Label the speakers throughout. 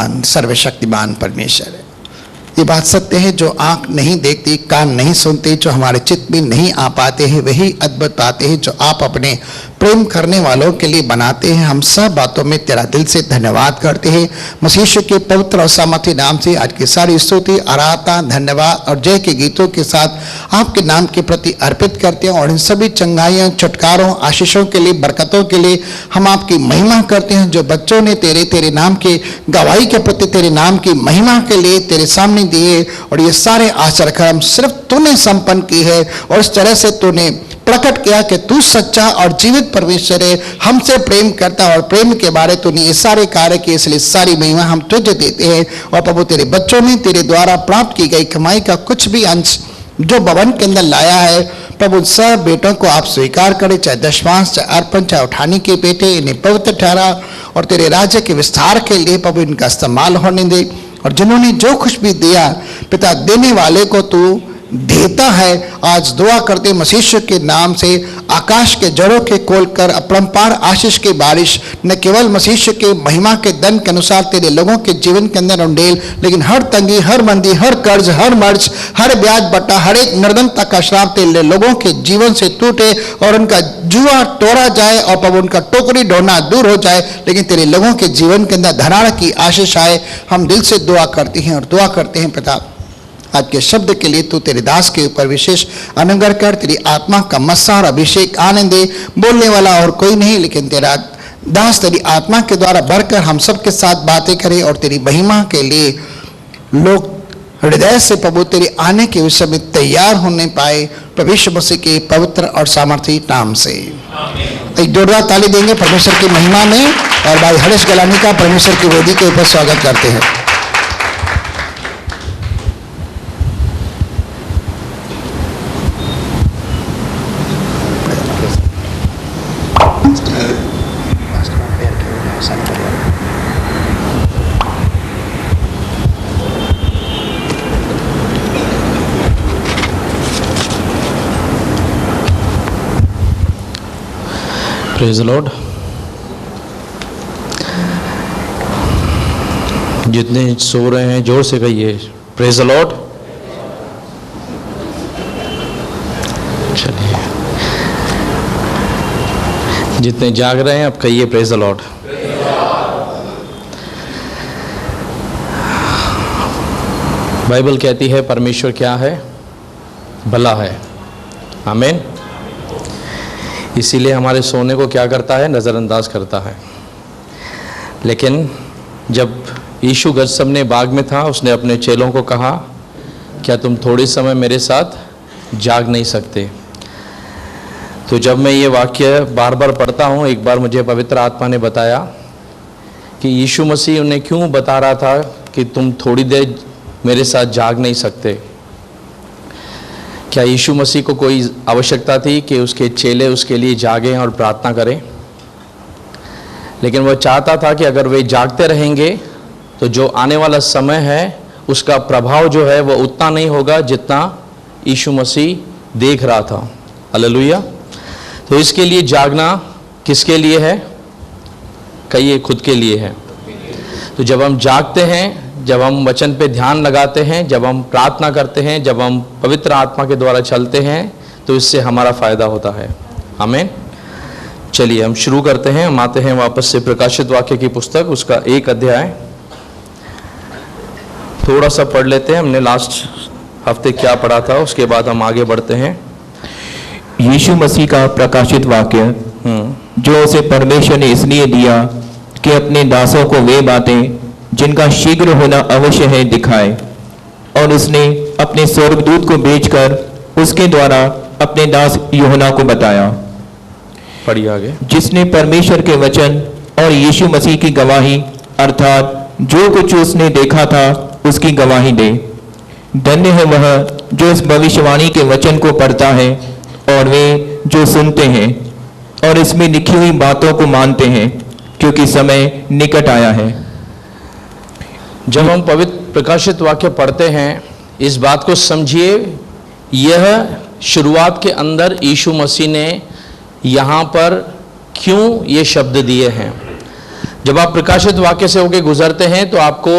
Speaker 1: महान सर्वशक्तिमान परमेश्वर है। ये बात सत्य है, जो आंख नहीं देखती, कान नहीं सुनते, जो हमारे चित्त में नहीं आ पाते हैं, वही अद्भुत बातें हैं जो आप अपने प्रेम करने वालों के लिए बनाते हैं। हम सब बातों में तेरा दिल से धन्यवाद करते हैं। मसीह के पवित्र और सामर्थ्य नाम से आज की सारी स्तुति, आराधना, धन्यवाद और जय के गीतों के साथ आपके नाम के प्रति अर्पित करते हैं। और इन सभी चंगाइयों, छुटकारों, आशीषों के लिए, बरकतों के लिए हम आपकी महिमा करते हैं। जो बच्चों ने तेरे नाम के गवाही के प्रति तेरे नाम की महिमा के लिए तेरे सामने दिए, और ये सारे आचरण सिर्फ तूने संपन्न की है, और इस तरह से तूने प्रकट किया कि तू सच्चा और जीवित परमेश्वर है, हमसे प्रेम करता, और प्रेम के बारे तूने ये सारे कार्य किए, इसलिए सारी महिमा हम तुझे देते हैं। और प्रभु तेरे बच्चों ने तेरे द्वारा प्राप्त की गई कमाई का कुछ भी अंश जो भवन के अंदर लाया है, प्रभु सब बेटों को आप स्वीकार करें, चाहे दशमांश, चाहे अर्पण, चाहे उठाने के बेटे, इन्हें पवित्र ठहरा और तेरे राज्य के विस्तार के लिए प्रभु इनका इस्तेमाल होने दे। और जिन्होंने जो कुछ भी दिया पिता, देने वाले को तू देता है। आज दुआ करते मसीह के नाम से, आकाश के जड़ों के खोलकर अपरंपार आशीष की बारिश न केवल मसीह के महिमा के दन के अनुसार तेरे लोगों के जीवन के अंदर उंडेल, लेकिन हर तंगी, हर मंदी, हर कर्ज, हर मर्ज, हर ब्याज बट्टा, हर एक निर्धनता का श्राप तेरे लोगों के जीवन से टूटे और उनका जुआ तोड़ा जाए, और प्रभु उनका टोकरी ढोना दूर हो जाए, लेकिन तेरे लोगों के जीवन के अंदर धनाड़ की आशीष आए। हम दिल से दुआ करते हैं और दुआ करते हैं पिता, आज के शब्द के लिए तू तेरे दास के ऊपर विशेष अनुग्रह कर, तेरी आत्मा का मस्सा और अभिषेक आनंद दे। बोलने वाला और कोई नहीं, लेकिन तेरा दास तेरी आत्मा के द्वारा भरकर हम सब के साथ बातें करे, और तेरी महिमा के लिए लोग हृदय से प्रभु तेरे आने के विषय में तैयार होने पाए, प्रभु यीशु मसीह के पवित्र और सामर्थी नाम से। एक जोरदार ताली देंगे परमेश्वर की महिमा में, और भाई हरीश गलानी का परमेश्वर की वेदी के ऊपर स्वागत करते हैं।
Speaker 2: Praise Lord. जितने सो रहे हैं जोर से कहिए प्रेज लॉर्ड। चलिए, जितने जाग रहे हैं अब कहिए प्रेज लॉर्ड। बाइबल कहती है परमेश्वर क्या है? भला है। आमीन। इसीलिए हमारे सोने को क्या करता है? नज़रअंदाज करता है। लेकिन जब यीशु गतसमने बाग में था, उसने अपने चेलों को कहा, क्या तुम थोड़ी समय मेरे साथ जाग नहीं सकते? तो जब मैं ये वाक्य बार बार पढ़ता हूँ, एक बार मुझे पवित्र आत्मा ने बताया कि यीशु मसीह उन्हें क्यों बता रहा था कि तुम थोड़ी देर मेरे साथ जाग नहीं सकते। क्या यीशु मसीह को कोई आवश्यकता थी कि उसके चेले उसके लिए जागें और प्रार्थना करें? लेकिन वह चाहता था कि अगर वे जागते रहेंगे तो जो आने वाला समय है उसका प्रभाव जो है वह उतना नहीं होगा जितना यीशु मसीह देख रहा था। हालेलुया। तो इसके लिए जागना किसके लिए है? कहिए, खुद के लिए है। तो जब हम जागते हैं, जब हम वचन पे ध्यान लगाते हैं, जब हम प्रार्थना करते हैं, जब हम पवित्र आत्मा के द्वारा चलते हैं, तो इससे हमारा फायदा होता है। आमीन। चलिए हम शुरू करते हैं। हम आते हैं वापस से प्रकाशित वाक्य की पुस्तक, उसका 1 अध्याय थोड़ा सा पढ़ लेते हैं। हमने लास्ट हफ्ते क्या पढ़ा था, उसके बाद हम आगे बढ़ते हैं।
Speaker 3: यीशु मसीह का प्रकाशित वाक्य जो उसे परमेश्वर ने इसलिए दिया कि अपने दासों को वे बातें जिनका शीघ्र होना अवश्य है दिखाए, और उसने अपने स्वर्गदूत को भेजकर उसके द्वारा अपने दास यूहन्ना को बताया।
Speaker 2: पढ़िए आगे। जिसने
Speaker 3: परमेश्वर के वचन और यीशु मसीह की गवाही अर्थात जो कुछ उसने देखा था उसकी गवाही दे। धन्य है वह जो इस भविष्यवाणी के वचन को पढ़ता है और वे जो सुनते हैं और इसमें लिखी हुई बातों को मानते हैं, क्योंकि समय निकट आया है।
Speaker 2: जब हम पवित्र प्रकाशित वाक्य पढ़ते हैं, इस बात को समझिए, यह शुरुआत के अंदर यीशु मसीह ने यहाँ पर क्यों ये शब्द दिए हैं। जब आप प्रकाशित वाक्य से होके गुजरते हैं तो आपको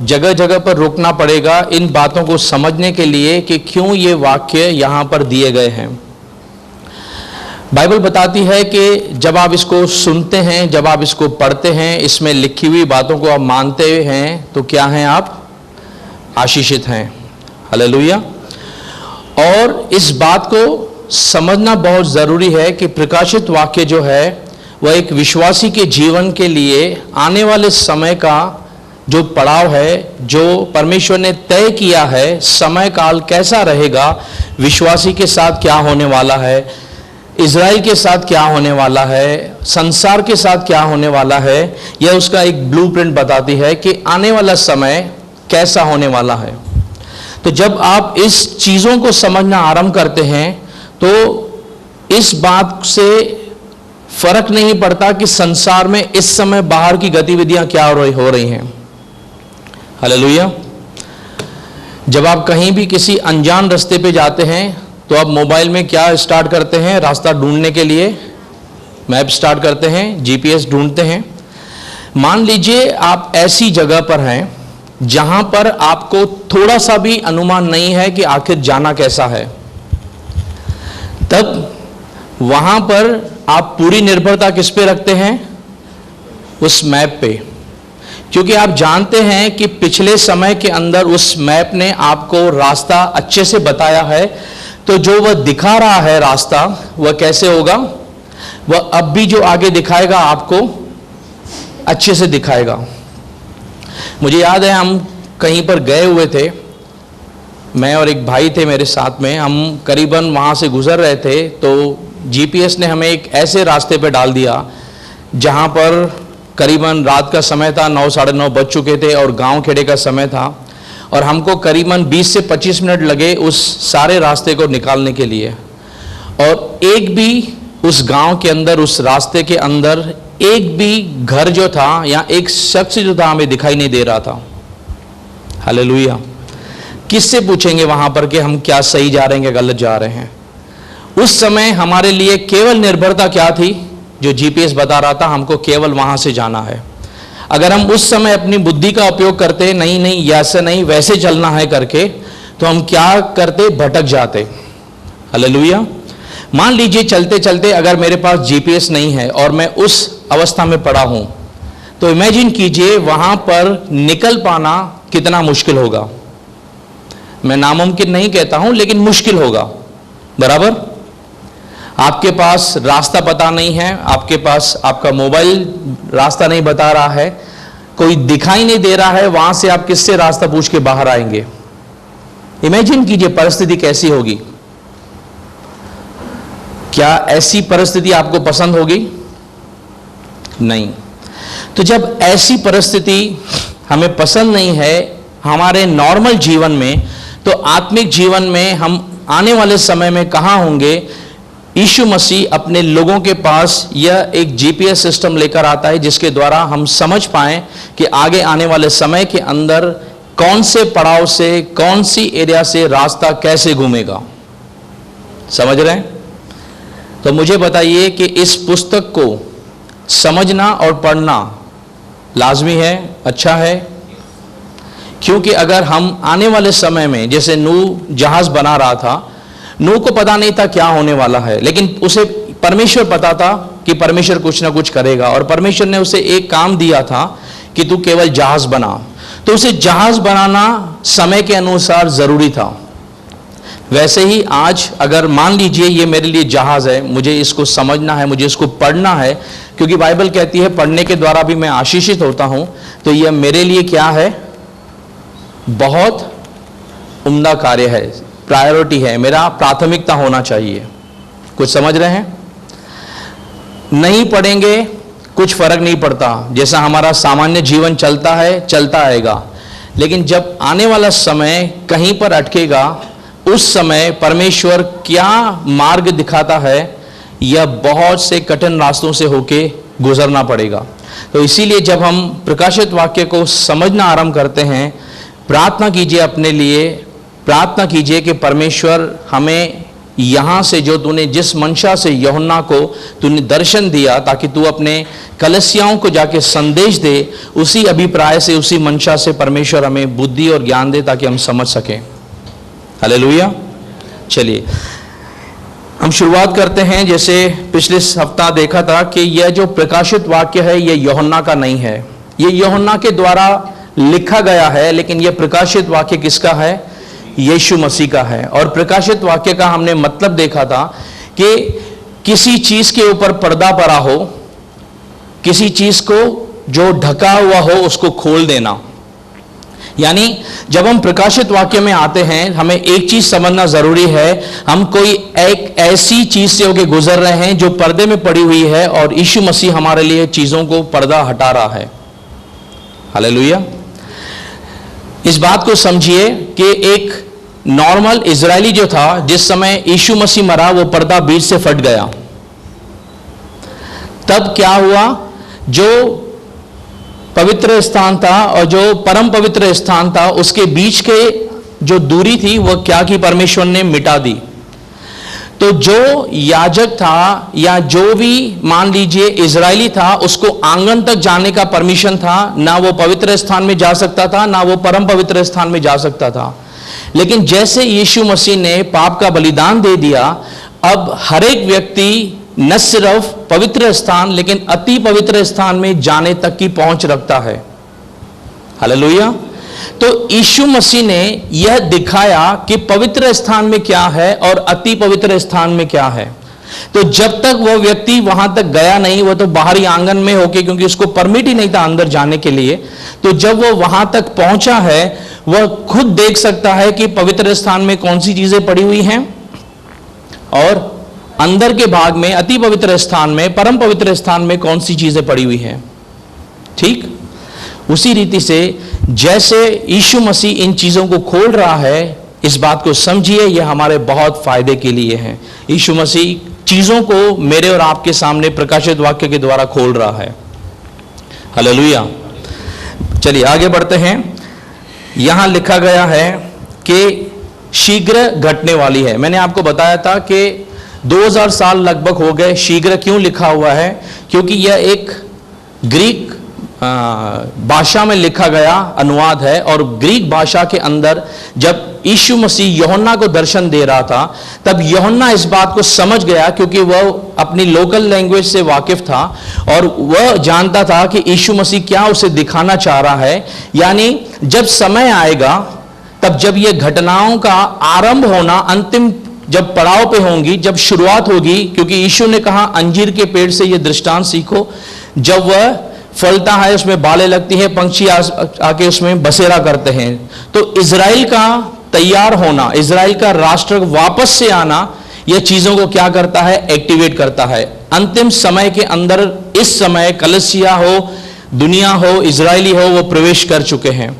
Speaker 2: जगह जगह पर रुकना पड़ेगा इन बातों को समझने के लिए कि क्यों ये वाक्य यहाँ पर दिए गए हैं। बाइबल बताती है कि जब आप इसको सुनते हैं, जब आप इसको पढ़ते हैं, इसमें लिखी हुई बातों को आप मानते हैं तो क्या हैं आप? आशीषित हैं। हालेलुया। और इस बात को समझना बहुत ज़रूरी है कि प्रकाशित वाक्य जो है वह एक विश्वासी के जीवन के लिए आने वाले समय का जो पड़ाव है, जो परमेश्वर ने तय किया है, समय काल कैसा रहेगा, विश्वासी के साथ क्या होने वाला है, इज़राइल के साथ क्या होने वाला है, संसार के साथ क्या होने वाला है, यह उसका एक ब्लूप्रिंट बताती है कि आने वाला समय कैसा होने वाला है। तो जब आप इस चीज़ों को समझना आरंभ करते हैं तो इस बात से फर्क नहीं पड़ता कि संसार में इस समय बाहर की गतिविधियां क्या हो रही हैं। हालेलुया। जब आप कहीं भी किसी अनजान रास्ते पे जाते हैं तो आप मोबाइल में क्या स्टार्ट करते हैं? रास्ता ढूंढने के लिए मैप स्टार्ट करते हैं, जीपीएस ढूंढते हैं। मान लीजिए आप ऐसी जगह पर हैं जहां पर आपको थोड़ा सा भी अनुमान नहीं है कि आखिर जाना कैसा है, तब वहां पर आप पूरी निर्भरता किस पे रखते हैं? उस मैप पे। क्योंकि आप जानते हैं कि पिछले समय के अंदर उस मैप ने आपको रास्ता अच्छे से बताया है, तो जो वह दिखा रहा है रास्ता वह कैसे होगा? वह अब भी जो आगे दिखाएगा आपको अच्छे से दिखाएगा। मुझे याद है हम कहीं पर गए हुए थे, मैं और एक भाई थे मेरे साथ में, हम करीबन वहाँ से गुजर रहे थे तो जीपीएस ने हमें एक ऐसे रास्ते पे डाल दिया जहाँ पर करीबन रात का समय था, 9 साढ़े 9 बज चुके थे और गांव खेड़े का समय था और हमको करीबन 20 से 25 मिनट लगे उस सारे रास्ते को निकालने के लिए। और एक भी उस गांव के अंदर, उस रास्ते के अंदर एक भी घर जो था या एक शख्स जो था हमें दिखाई नहीं दे रहा था। हालेलुया। किससे पूछेंगे वहां पर कि हम क्या सही जा रहे हैं, क्या गलत जा रहे हैं? उस समय हमारे लिए केवल निर्भरता क्या थी? जो जीपीएस बता रहा था हमको केवल वहां से जाना है। अगर हम उस समय अपनी बुद्धि का उपयोग करते, नहीं ऐसे नहीं वैसे चलना है करके, तो हम क्या करते? भटक जाते। हालेलुया। मान लीजिए चलते चलते अगर मेरे पास जीपीएस नहीं है और मैं उस अवस्था में पड़ा हूं, तो इमेजिन कीजिए वहां पर निकल पाना कितना मुश्किल होगा। मैं नामुमकिन नहीं कहता हूं, लेकिन मुश्किल होगा। बराबर। आपके पास रास्ता पता नहीं है, आपके पास आपका मोबाइल रास्ता नहीं बता रहा है, कोई दिखाई नहीं दे रहा है, वहां से आप किससे रास्ता पूछ के बाहर आएंगे? इमेजिन कीजिए परिस्थिति कैसी होगी। क्या ऐसी परिस्थिति आपको पसंद होगी? नहीं। तो जब ऐसी परिस्थिति हमें पसंद नहीं है हमारे नॉर्मल जीवन में, तो आत्मिक जीवन में हम आने वाले समय में कहां होंगे? यीशु मसीह अपने लोगों के पास यह एक जीपीएस सिस्टम लेकर आता है जिसके द्वारा हम समझ पाएं कि आगे आने वाले समय के अंदर कौन से पड़ाव से, कौन सी एरिया से रास्ता कैसे घूमेगा। समझ रहे हैं? तो मुझे बताइए कि इस पुस्तक को समझना और पढ़ना लाजमी है, अच्छा है। क्योंकि अगर हम आने वाले समय में, जैसे नूह जहाज बना रहा था, नूह को पता नहीं था क्या होने वाला है, लेकिन उसे परमेश्वर पता था कि परमेश्वर कुछ ना कुछ करेगा और परमेश्वर ने उसे एक काम दिया था कि तू केवल जहाज बना। तो उसे जहाज बनाना समय के अनुसार जरूरी था। वैसे ही आज अगर मान लीजिए ये मेरे लिए जहाज है, मुझे इसको समझना है, मुझे इसको पढ़ना है, क्योंकि बाइबल कहती है पढ़ने के द्वारा भी मैं आशीषित होता हूं, तो यह मेरे लिए क्या है? बहुत उम्दा कार्य है, प्रायोरिटी है, मेरा प्राथमिकता होना चाहिए। कुछ समझ रहे हैं? नहीं पढ़ेंगे कुछ फर्क नहीं पड़ता, जैसा हमारा सामान्य जीवन चलता है चलता आएगा, लेकिन जब आने वाला समय कहीं पर अटकेगा, उस समय परमेश्वर क्या मार्ग दिखाता है, यह बहुत से कठिन रास्तों से होके गुजरना पड़ेगा। तो इसीलिए जब हम प्रकाशित वाक्य को समझना आरंभ करते हैं, प्रार्थना कीजिए अपने लिए, प्रार्थना कीजिए कि परमेश्वर हमें यहां से जो तूने जिस मंशा से यूहन्ना को तूने दर्शन दिया ताकि तू अपने कलीसियाओं को जाके संदेश दे, उसी अभिप्राय से, उसी मंशा से परमेश्वर हमें बुद्धि और ज्ञान दे ताकि हम समझ सकें। हालेलुया। चलिए हम शुरुआत करते हैं। जैसे पिछले हफ्ता देखा था कि यह जो प्रकाशित वाक्य है यह यूहन्ना का नहीं है, यह यूहन्ना के द्वारा लिखा गया है, लेकिन यह प्रकाशित वाक्य किसका है? यीशु मसीह का है। और प्रकाशित वाक्य का हमने मतलब देखा था कि किसी चीज के ऊपर पर्दा पड़ा हो, किसी चीज को जो ढका हुआ हो उसको खोल देना। यानी जब हम प्रकाशित वाक्य में आते हैं हमें एक चीज समझना जरूरी है, हम कोई एक ऐसी चीज से होके गुजर रहे हैं जो पर्दे में पड़ी हुई है और यीशु मसीह हमारे लिए चीजों को पर्दा हटा रहा है। हालेलुया। इस बात को समझिए कि एक नॉर्मल इजरायली जो था, जिस समय यीशु मसीह मरा वो पर्दा बीच से फट गया। तब क्या हुआ? जो पवित्र स्थान था और जो परम पवित्र स्थान था उसके बीच के जो दूरी थी वह क्या की परमेश्वर ने मिटा दी। तो जो याजक था या जो भी मान लीजिए इजरायली था उसको आंगन तक जाने का परमिशन था, ना वो पवित्र स्थान में जा सकता था ना वो परम पवित्र स्थान में जा सकता था। लेकिन जैसे यीशु मसीह ने पाप का बलिदान दे दिया, अब हर एक व्यक्ति न सिर्फ पवित्र स्थान लेकिन अति पवित्र स्थान में जाने तक की पहुंच रखता है। हालेलुया। तो यीशु मसीह ने यह दिखाया कि पवित्र स्थान में क्या है और अति पवित्र स्थान में क्या है। तो जब तक वह व्यक्ति वहां तक गया नहीं, वह तो बाहरी आंगन में होके, क्योंकि उसको परमिट ही नहीं था अंदर जाने के लिए, तो जब वह वहां तक पहुंचा है वह खुद देख सकता है कि पवित्र स्थान में कौन सी चीजें पड़ी हुई हैं और अंदर के भाग में अति पवित्र स्थान में, परम पवित्र स्थान में कौन सी चीजें पड़ी हुई हैं। ठीक उसी रीति से जैसे यीशु मसीह इन चीजों को खोल रहा है, इस बात को समझिए यह हमारे बहुत फायदे के लिए है। यीशु मसीह चीजों को मेरे और आपके सामने प्रकाशित वाक्य के द्वारा खोल रहा है। हालेलुया। चलिए आगे बढ़ते हैं। यहां लिखा गया है कि शीघ्र घटने वाली है। मैंने आपको बताया था कि 2000 साल लगभग हो गए। शीघ्र क्यों लिखा हुआ है? क्योंकि यह एक ग्रीक भाषा में लिखा गया अनुवाद है, और ग्रीक भाषा के अंदर जब यीशु मसीह यूहन्ना को दर्शन दे रहा था तब यूहन्ना इस बात को समझ गया, क्योंकि वह अपनी लोकल लैंग्वेज से वाकिफ था और वह जानता था कि यीशु मसीह क्या उसे दिखाना चाह रहा है। यानी जब समय आएगा, तब जब ये घटनाओं का आरंभ होना अंतिम जब पड़ाव पे होंगी, जब शुरुआत होगी, क्योंकि यीशु ने कहा अंजीर के पेड़ से ये दृष्टांत सीखो, जब वह फलता है उसमें बालें लगती हैं, पंछी आके उसमें बसेरा करते हैं। तो इजराइल का तैयार होना, इजराइल का राष्ट्र वापस से आना, यह चीजों को क्या करता है? एक्टिवेट करता है। अंतिम समय के अंदर इस समय कलीसिया हो, दुनिया हो, इजरायली हो, वो प्रवेश कर चुके हैं।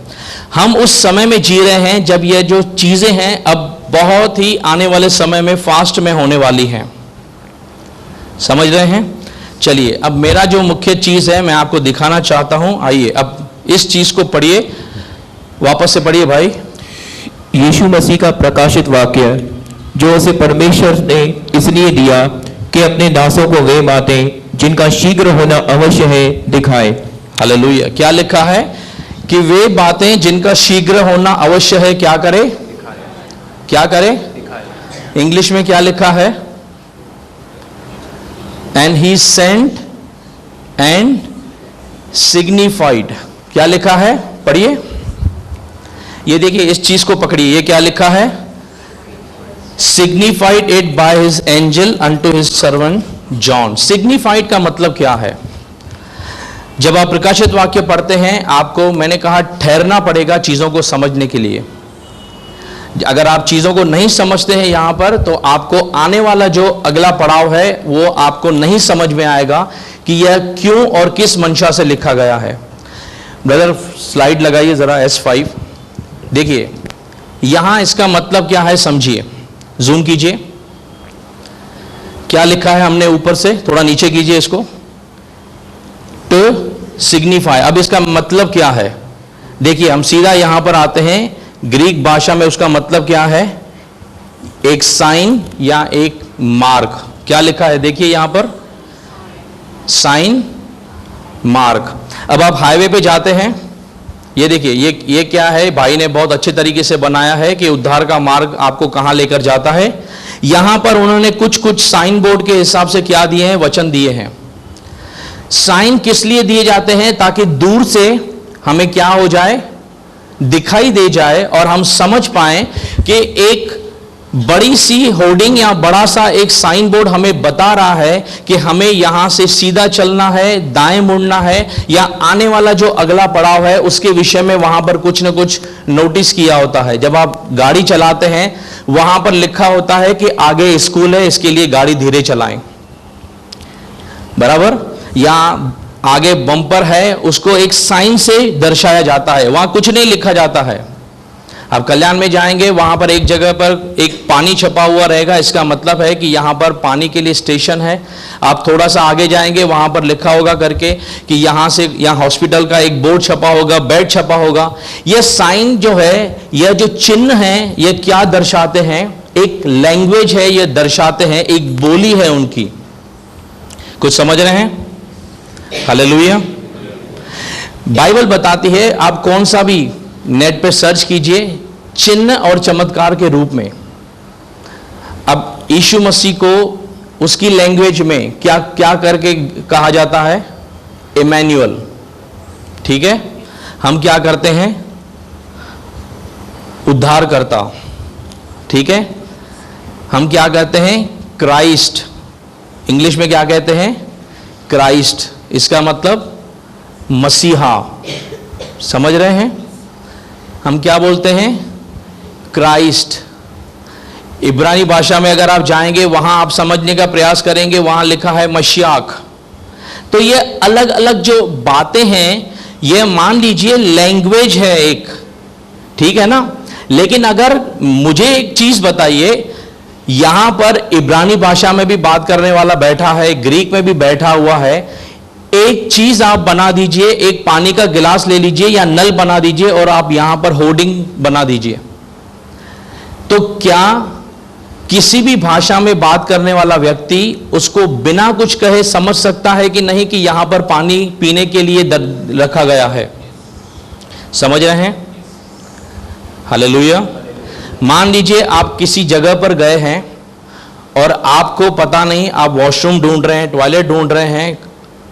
Speaker 2: हम उस समय में जी रहे हैं जब यह जो चीजें हैं अब बहुत ही आने वाले समय में फास्ट में होने वाली हैं। समझ रहे हैं? चलिए अब मेरा जो मुख्य चीज है मैं आपको दिखाना चाहता हूं। आइए अब इस चीज को पढ़िए, वापस से पढ़िए भाई।
Speaker 3: यीशु मसीह का प्रकाशित वाक्य जो उसे परमेश्वर ने इसलिए दिया कि अपने दासों को वे बातें जिनका शीघ्र होना अवश्य है दिखाए।
Speaker 2: हालेलुया। क्या लिखा है? कि वे बातें जिनका शीघ्र होना अवश्य है क्या करे? क्या करे? इंग्लिश में क्या लिखा है? And he sent and signified. क्या लिखा है? पढ़िए। ये देखिए, इस चीज को पकड़िए। ये क्या लिखा है? Signified it by his angel unto his servant John. Signified का मतलब क्या है? जब आप प्रकाशित वाक्य पढ़ते हैं, आपको मैंने कहा ठहरना पड़ेगा चीजों को समझने के लिए। अगर आप चीजों को नहीं समझते हैं यहां पर, तो आपको आने वाला जो अगला पड़ाव है वो आपको नहीं समझ में आएगा कि यह क्यों और किस मंशा से लिखा गया है। ब्रदर स्लाइड लगाइए जरा S5। देखिए यहां इसका मतलब क्या है, समझिए। जूम कीजिए। क्या लिखा है हमने ऊपर से, थोड़ा नीचे कीजिए इसको। To signify. अब इसका मतलब क्या है? देखिए हम सीधा यहां पर आते हैं। ग्रीक भाषा में उसका मतलब क्या है? एक साइन या एक मार्क। क्या लिखा है देखिए यहां पर, साइन मार्क। अब आप हाईवे पे जाते हैं, ये देखिए ये क्या है, भाई ने बहुत अच्छे तरीके से बनाया है कि उद्धार का मार्ग आपको कहां लेकर जाता है। यहां पर उन्होंने कुछ कुछ साइन बोर्ड के हिसाब से क्या दिए हैं, वचन दिए हैं। साइन किस लिए दिए जाते हैं, ताकि दूर से हमें क्या हो जाए, दिखाई दे जाए और हम समझ पाएं कि एक बड़ी सी होर्डिंग या बड़ा सा एक साइन बोर्ड हमें बता रहा है कि हमें यहां से सीधा चलना है, दाएं मुड़ना है, या आने वाला जो अगला पड़ाव है उसके विषय में वहां पर कुछ न कुछ नोटिस किया होता है। जब आप गाड़ी चलाते हैं वहां पर लिखा होता है कि आगे स्कूल है, इसके लिए गाड़ी धीरे चलाएं, बराबर, या आगे बम्पर है, उसको एक साइन से दर्शाया जाता है, वहां कुछ नहीं लिखा जाता है। आप कल्याण में जाएंगे, वहां पर एक जगह पर एक पानी छपा हुआ रहेगा, इसका मतलब है कि यहां पर पानी के लिए स्टेशन है। आप थोड़ा सा आगे जाएंगे, वहां पर लिखा होगा करके कि यहां से यहां हॉस्पिटल का एक बोर्ड छपा होगा, बेड छपा होगा। यह साइन जो है, यह जो चिन्ह है, यह क्या दर्शाते हैं, एक लैंग्वेज है, यह दर्शाते हैं, एक बोली है उनकी। कुछ समझ रहे हैं? हालेलुया। बाइबल बताती है, आप कौन सा भी नेट पे सर्च कीजिए, चिन्ह और चमत्कार के रूप में। अब यीशु मसीह को उसकी लैंग्वेज में क्या क्या करके कहा जाता है, इमैनुअल, ठीक है। हम क्या करते हैं, उद्धारकर्ता, ठीक है। हम क्या कहते हैं, क्राइस्ट, इंग्लिश में क्या कहते हैं, क्राइस्ट, इसका मतलब मसीहा। समझ रहे हैं? हम क्या बोलते हैं, क्राइस्ट। इब्रानी भाषा में अगर आप जाएंगे, वहां आप समझने का प्रयास करेंगे, वहां लिखा है मशियाक। तो ये अलग अलग जो बातें हैं, ये मान लीजिए लैंग्वेज है एक, ठीक है ना। लेकिन अगर मुझे एक चीज बताइए, यहां पर इब्रानी भाषा में भी बात करने वाला बैठा है, ग्रीक में भी बैठा हुआ है, एक चीज आप बना दीजिए, एक पानी का गिलास ले लीजिए या नल बना दीजिए और आप यहां पर होर्डिंग बना दीजिए, तो क्या किसी भी भाषा में बात करने वाला व्यक्ति उसको बिना कुछ कहे समझ सकता है कि नहीं कि यहां पर पानी पीने के लिए रखा गया है? समझ रहे हैं? हालेलुया। मान लीजिए आप किसी जगह पर गए हैं और आपको पता नहीं, आप वॉशरूम ढूंढ रहे हैं, टॉयलेट ढूंढ रहे हैं,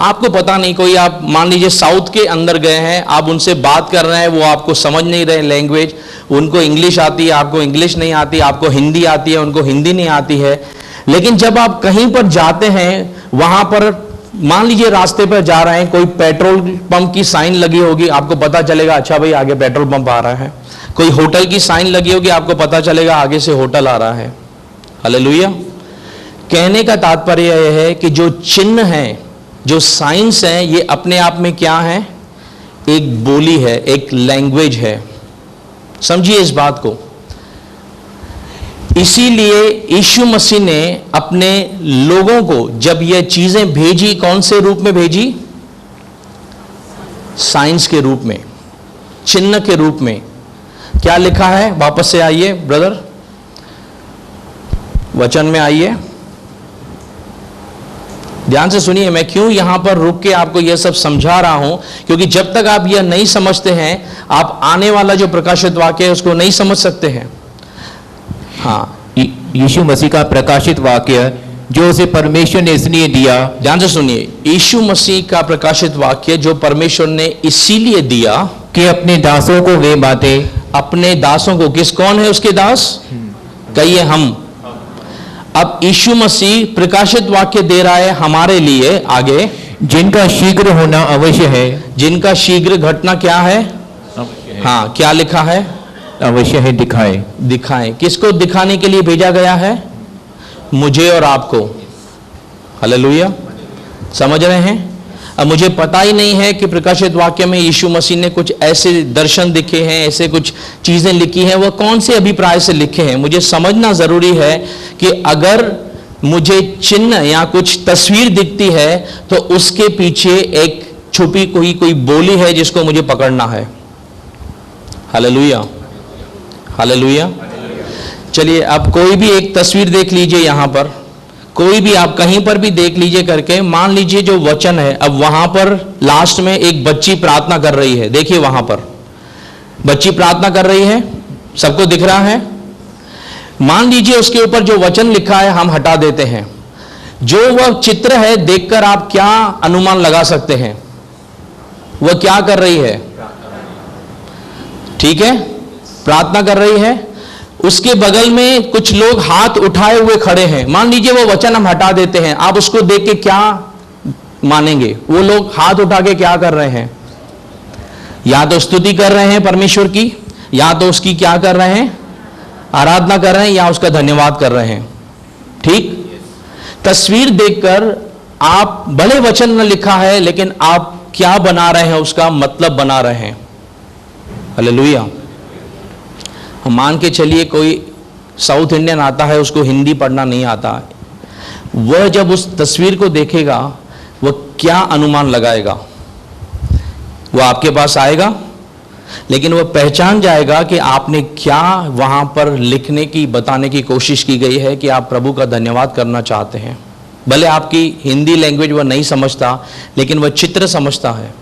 Speaker 2: आपको पता नहीं, कोई आप मान लीजिए साउथ के अंदर गए हैं, आप उनसे बात कर रहे हैं, वो आपको समझ नहीं रहे लैंग्वेज, उनको इंग्लिश आती है, आपको इंग्लिश नहीं आती, आपको हिंदी आती है, उनको हिंदी नहीं आती है। लेकिन जब आप कहीं पर जाते हैं, वहां पर मान लीजिए रास्ते पर जा रहे हैं, कोई पेट्रोल पंप की साइन लगी होगी, आपको पता चलेगा अच्छा भाई आगे पेट्रोल पंप आ रहा है। कोई होटल की साइन लगी होगी, आपको पता चलेगा आगे से होटल आ रहा है। हालेलुया। कहने का तात्पर्य यह है कि जो चिन्ह हैं, जो साइंस हैं, ये अपने आप में क्या है, एक बोली है, एक लैंग्वेज है। समझिए इस बात को। इसीलिए यीशु मसीह ने अपने लोगों को जब ये चीजें भेजी, कौन से रूप में भेजी, साइंस के रूप में, चिन्ह के रूप में। क्या लिखा है, वापस से आइए ब्रदर, वचन में आइए, ध्यान से सुनिए। मैं क्यों यहां पर रुक के आपको यह सब समझा रहा हूं, क्योंकि जब तक आप यह नहीं समझते हैं, आप आने वाला जो प्रकाशित वाक्य है उसको नहीं समझ सकते हैं। हाँ,
Speaker 3: यीशु मसीह का प्रकाशित वाक्य जो उसे परमेश्वर ने इसलिए दिया,
Speaker 2: ध्यान से सुनिए, यीशु मसीह का प्रकाशित वाक्य जो परमेश्वर ने इसीलिए दिया
Speaker 3: कि अपने दासों को वे बातें,
Speaker 2: अपने दासों को, किस, कौन है उसके दास, कहिए हम। अब यीशु मसीह प्रकाशित वाक्य दे रहा है हमारे लिए आगे,
Speaker 3: जिनका शीघ्र होना अवश्य है,
Speaker 2: जिनका शीघ्र घटना क्या है, हाँ, क्या लिखा है,
Speaker 3: अवश्य है, दिखाए।
Speaker 2: दिखाएं। किसको दिखाने के लिए भेजा गया है, मुझे और आपको। हालेलुया। समझ रहे हैं? अब मुझे पता ही नहीं है कि प्रकाशित वाक्य में यीशु मसीह ने कुछ ऐसे दर्शन दिखे हैं, ऐसे कुछ चीजें लिखी हैं, वह कौन से अभिप्राय से लिखे हैं। मुझे समझना जरूरी है कि अगर मुझे चिन्ह या कुछ तस्वीर दिखती है तो उसके पीछे एक छुपी कोई बोली है जिसको मुझे पकड़ना है। Hallelujah, hallelujah. चलिए अब कोई भी एक तस्वीर देख लीजिए, यहां पर कोई भी आप कहीं पर भी देख लीजिए करके, मान लीजिए जो वचन है, अब वहां पर लास्ट में एक बच्ची प्रार्थना कर रही है, देखिए वहां पर बच्ची प्रार्थना कर रही है, सबको दिख रहा है। मान लीजिए उसके ऊपर जो वचन लिखा है हम हटा देते हैं, जो वह चित्र है देखकर आप क्या अनुमान लगा सकते हैं? वह क्या कर रही है? ठीक है, प्रार्थना कर रही है। उसके बगल में कुछ लोग हाथ उठाए हुए खड़े हैं। मान लीजिए वो वचन हम हटा देते हैं, आप उसको देख के क्या मानेंगे? वो लोग हाथ उठा के क्या कर रहे हैं? या तो स्तुति कर रहे हैं परमेश्वर की, या तो उसकी क्या कर रहे हैं? आराधना कर रहे हैं, या उसका धन्यवाद कर रहे हैं। ठीक, तस्वीर देखकर आप भले वचन न लिखा है, लेकिन आप क्या बना रहे हैं? उसका मतलब बना रहे हैं। हालेलुया। हम मान के चलिए कोई साउथ इंडियन आता है, उसको हिंदी पढ़ना नहीं आता, वह जब उस तस्वीर को देखेगा वह क्या अनुमान लगाएगा? वह आपके पास आएगा, लेकिन वह पहचान जाएगा कि आपने क्या वहां पर लिखने की, बताने की कोशिश की गई है कि आप प्रभु का धन्यवाद करना चाहते हैं। भले आपकी हिंदी लैंग्वेज वह नहीं समझता, लेकिन वह चित्र समझता है।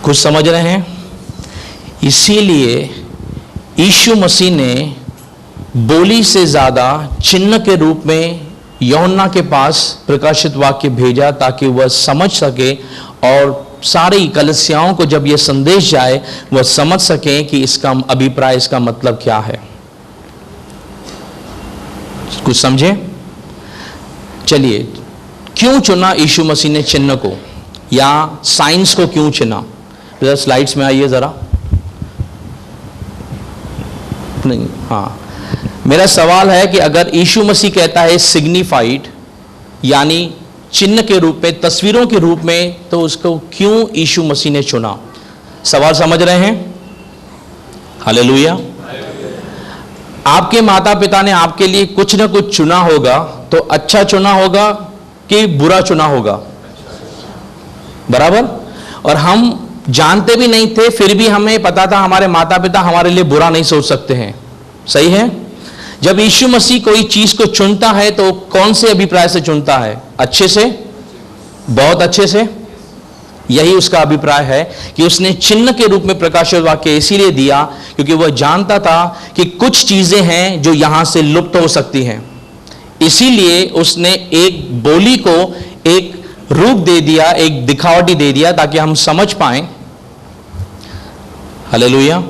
Speaker 2: कुछ समझ रहे हैं? इसीलिए यीशु मसीह ने बोली से ज्यादा चिन्ह के रूप में यूहन्ना के पास प्रकाशित वाक्य भेजा, ताकि वह समझ सके और सारी कलीसियाओं को जब यह संदेश जाए वह समझ सकें कि इसका अभिप्राय, इसका मतलब क्या है। कुछ समझे? चलिए, क्यों चुना यीशु मसीह ने चिन्ह को या साइंस को? क्यों चुना? जरा स्लाइड्स में आइए जरा। नहीं, हाँ, मेरा सवाल है कि अगर यीशु मसीह कहता है सिग्निफाइड, यानी चिन्ह के रूप में, तस्वीरों के रूप में, तो उसको क्यों यीशु मसीह ने चुना? सवाल समझ रहे हैं? हालेलुया। आपके माता पिता ने आपके लिए कुछ ना कुछ चुना होगा, तो अच्छा चुना होगा कि बुरा चुना होगा? बराबर। और हम जानते भी नहीं थे, फिर भी हमें पता था हमारे माता पिता हमारे लिए बुरा नहीं सोच सकते हैं। सही है? जब यीशु मसीह कोई चीज को चुनता है तो कौन से अभिप्राय से चुनता है? अच्छे से, बहुत अच्छे से। यही उसका अभिप्राय है कि उसने चिन्ह के रूप में प्रकाशित वाक्य इसीलिए दिया क्योंकि वह जानता था कि कुछ चीजें हैं जो यहां से लुप्त हो सकती हैं। इसीलिए उसने एक बोली को एक रूप दे दिया, एक दिखावटी दे दिया, ताकि हम समझ पाएं। हालेलुया।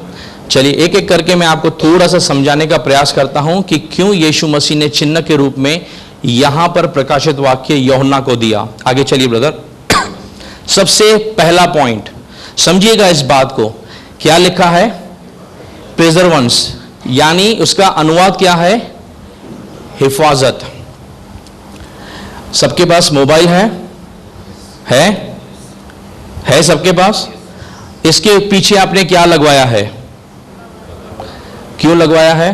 Speaker 2: चलिए एक एक करके मैं आपको थोड़ा सा समझाने का प्रयास करता हूं कि क्यों यीशु मसीह ने चिन्ह के रूप में यहां पर प्रकाशित वाक्य यूहन्ना को दिया। आगे चलिए ब्रदर। सबसे पहला पॉइंट समझिएगा इस बात को, क्या लिखा है? प्रिजर्वेंस, यानी उसका अनुवाद क्या है? हिफाजत। सबके पास मोबाइल है सबके पास? इसके पीछे आपने क्या लगवाया है? क्यों लगवाया है?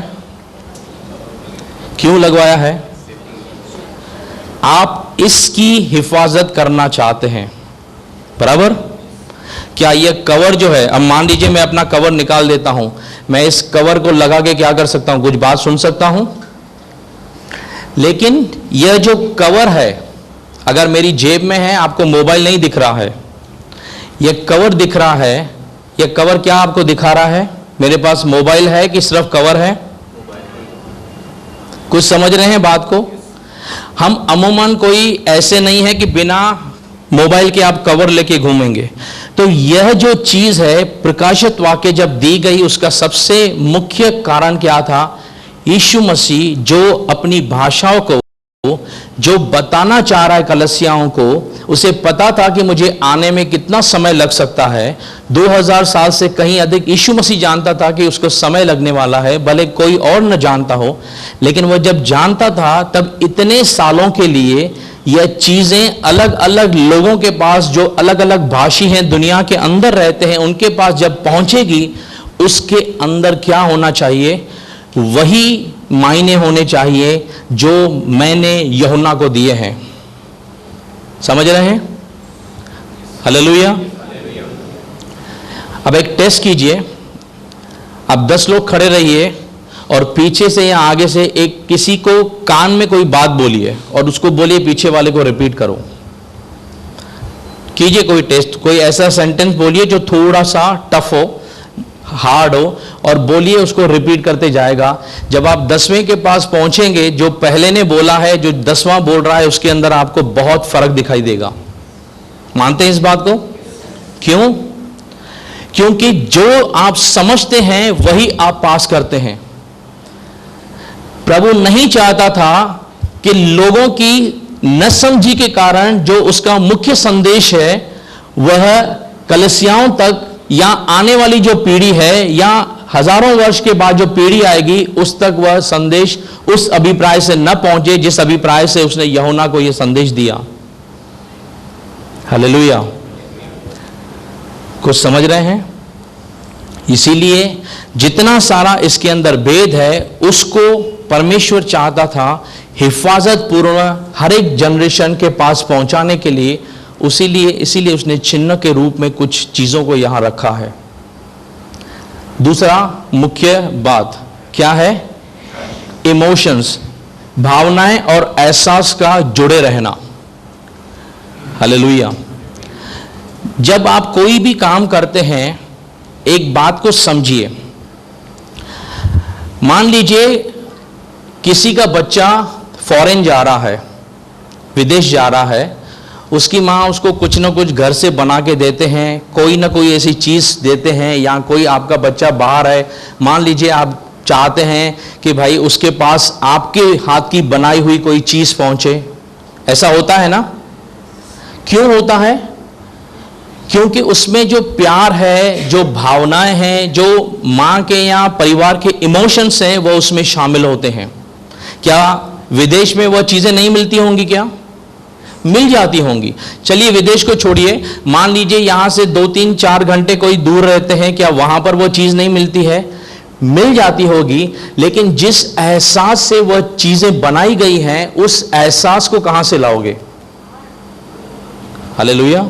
Speaker 2: क्यों लगवाया है? आप इसकी हिफाजत करना चाहते हैं, बराबर? क्या यह कवर जो है, अब मान लीजिए मैं अपना कवर निकाल देता हूं, मैं इस कवर को लगा के क्या कर सकता हूं? कुछ बात सुन सकता हूं। लेकिन यह जो कवर है, अगर मेरी जेब में है, आपको मोबाइल नहीं दिख रहा है, यह कवर दिख रहा है। यह कवर क्या आपको दिखा रहा है? मेरे पास मोबाइल है कि सिर्फ कवर है? कुछ समझ रहे हैं बात को? हम अमूमन कोई ऐसे नहीं है कि बिना मोबाइल के आप कवर लेके घूमेंगे। तो यह जो चीज है, प्रकाशित वाक्य जब दी गई, उसका सबसे मुख्य कारण क्या था? यीशु मसीह जो अपनी भाषाओं को जो बताना चाह रहा है कलीसियाओं को, उसे पता था कि मुझे आने में कितना समय लग सकता है। 2000 साल से कहीं अधिक यीशु मसीह जानता था कि उसको समय लगने वाला है, भले कोई और न जानता हो। लेकिन वह जब जानता था, तब इतने सालों के लिए यह चीजें अलग अलग लोगों के पास, जो अलग अलग भाषी हैं, दुनिया के अंदर रहते हैं, उनके पास जब पहुंचेगी, उसके अंदर क्या होना चाहिए? वही मायने होने चाहिए जो मैंने यूहन्ना को दिए हैं। समझ रहे हैं? हालेलुया। अब एक टेस्ट कीजिए। अब 10 लोग खड़े रहिए और पीछे से या आगे से एक किसी को कान में कोई बात बोलिए और उसको बोलिए पीछे वाले को रिपीट करो। कीजिए कोई टेस्ट, कोई ऐसा सेंटेंस बोलिए जो थोड़ा सा टफ हो, हार्ड हो, और बोलिए, उसको रिपीट करते जाएगा। जब आप 10वें के पास पहुंचेंगे, जो पहले ने बोला है, जो 10वां बोल रहा है, उसके अंदर आपको बहुत फर्क दिखाई देगा। मानते हैं इस बात को? क्यों? क्योंकि जो आप समझते हैं वही आप पास करते हैं। प्रभु नहीं चाहता था कि लोगों की न समझी के कारण जो उसका मुख्य संदेश है वह कलीसियाओं तक या आने वाली जो पीढ़ी है या हजारों वर्ष के बाद जो पीढ़ी आएगी उस तक वह संदेश उस अभिप्राय से न पहुंचे जिस अभिप्राय से उसने यूहन्ना को यह संदेश दिया। हालेलुया। कुछ समझ रहे हैं? इसीलिए जितना सारा इसके अंदर भेद है उसको परमेश्वर चाहता था हिफाजत पूर्ण हर एक जनरेशन के पास पहुंचाने के लिए। इसीलिए उसने चिन्ह के रूप में कुछ चीजों को यहां रखा है। दूसरा मुख्य बात क्या है? इमोशंस, भावनाएं और एहसास का जुड़े रहना। हालेलुया। जब आप कोई भी काम करते हैं, एक बात को समझिए। मान लीजिए किसी का बच्चा फॉरेन जा रहा है, विदेश जा रहा है, उसकी माँ उसको कुछ ना कुछ घर से बना के देते हैं, कोई ना कोई ऐसी चीज़ देते हैं, या कोई आपका बच्चा बाहर है, मान लीजिए आप चाहते हैं कि भाई उसके पास आपके हाथ की बनाई हुई कोई चीज़ पहुंचे। ऐसा होता है ना? क्यों होता है? क्योंकि उसमें जो प्यार है, जो भावनाएं हैं, जो माँ के या परिवार के इमोशंस हैं, वो उसमें शामिल होते हैं। क्या विदेश में वह चीज़ें नहीं मिलती होंगी? क्या मिल जाती होंगी। चलिए विदेश को छोड़िए, मान लीजिए यहां से 2-3-4 घंटे कोई दूर रहते हैं, क्या वहां पर वो चीज़ नहीं मिलती है? मिल जाती होगी, लेकिन जिस एहसास से वह चीज़ें बनाई गई हैं उस एहसास को कहां से लाओगे? हालेलुया।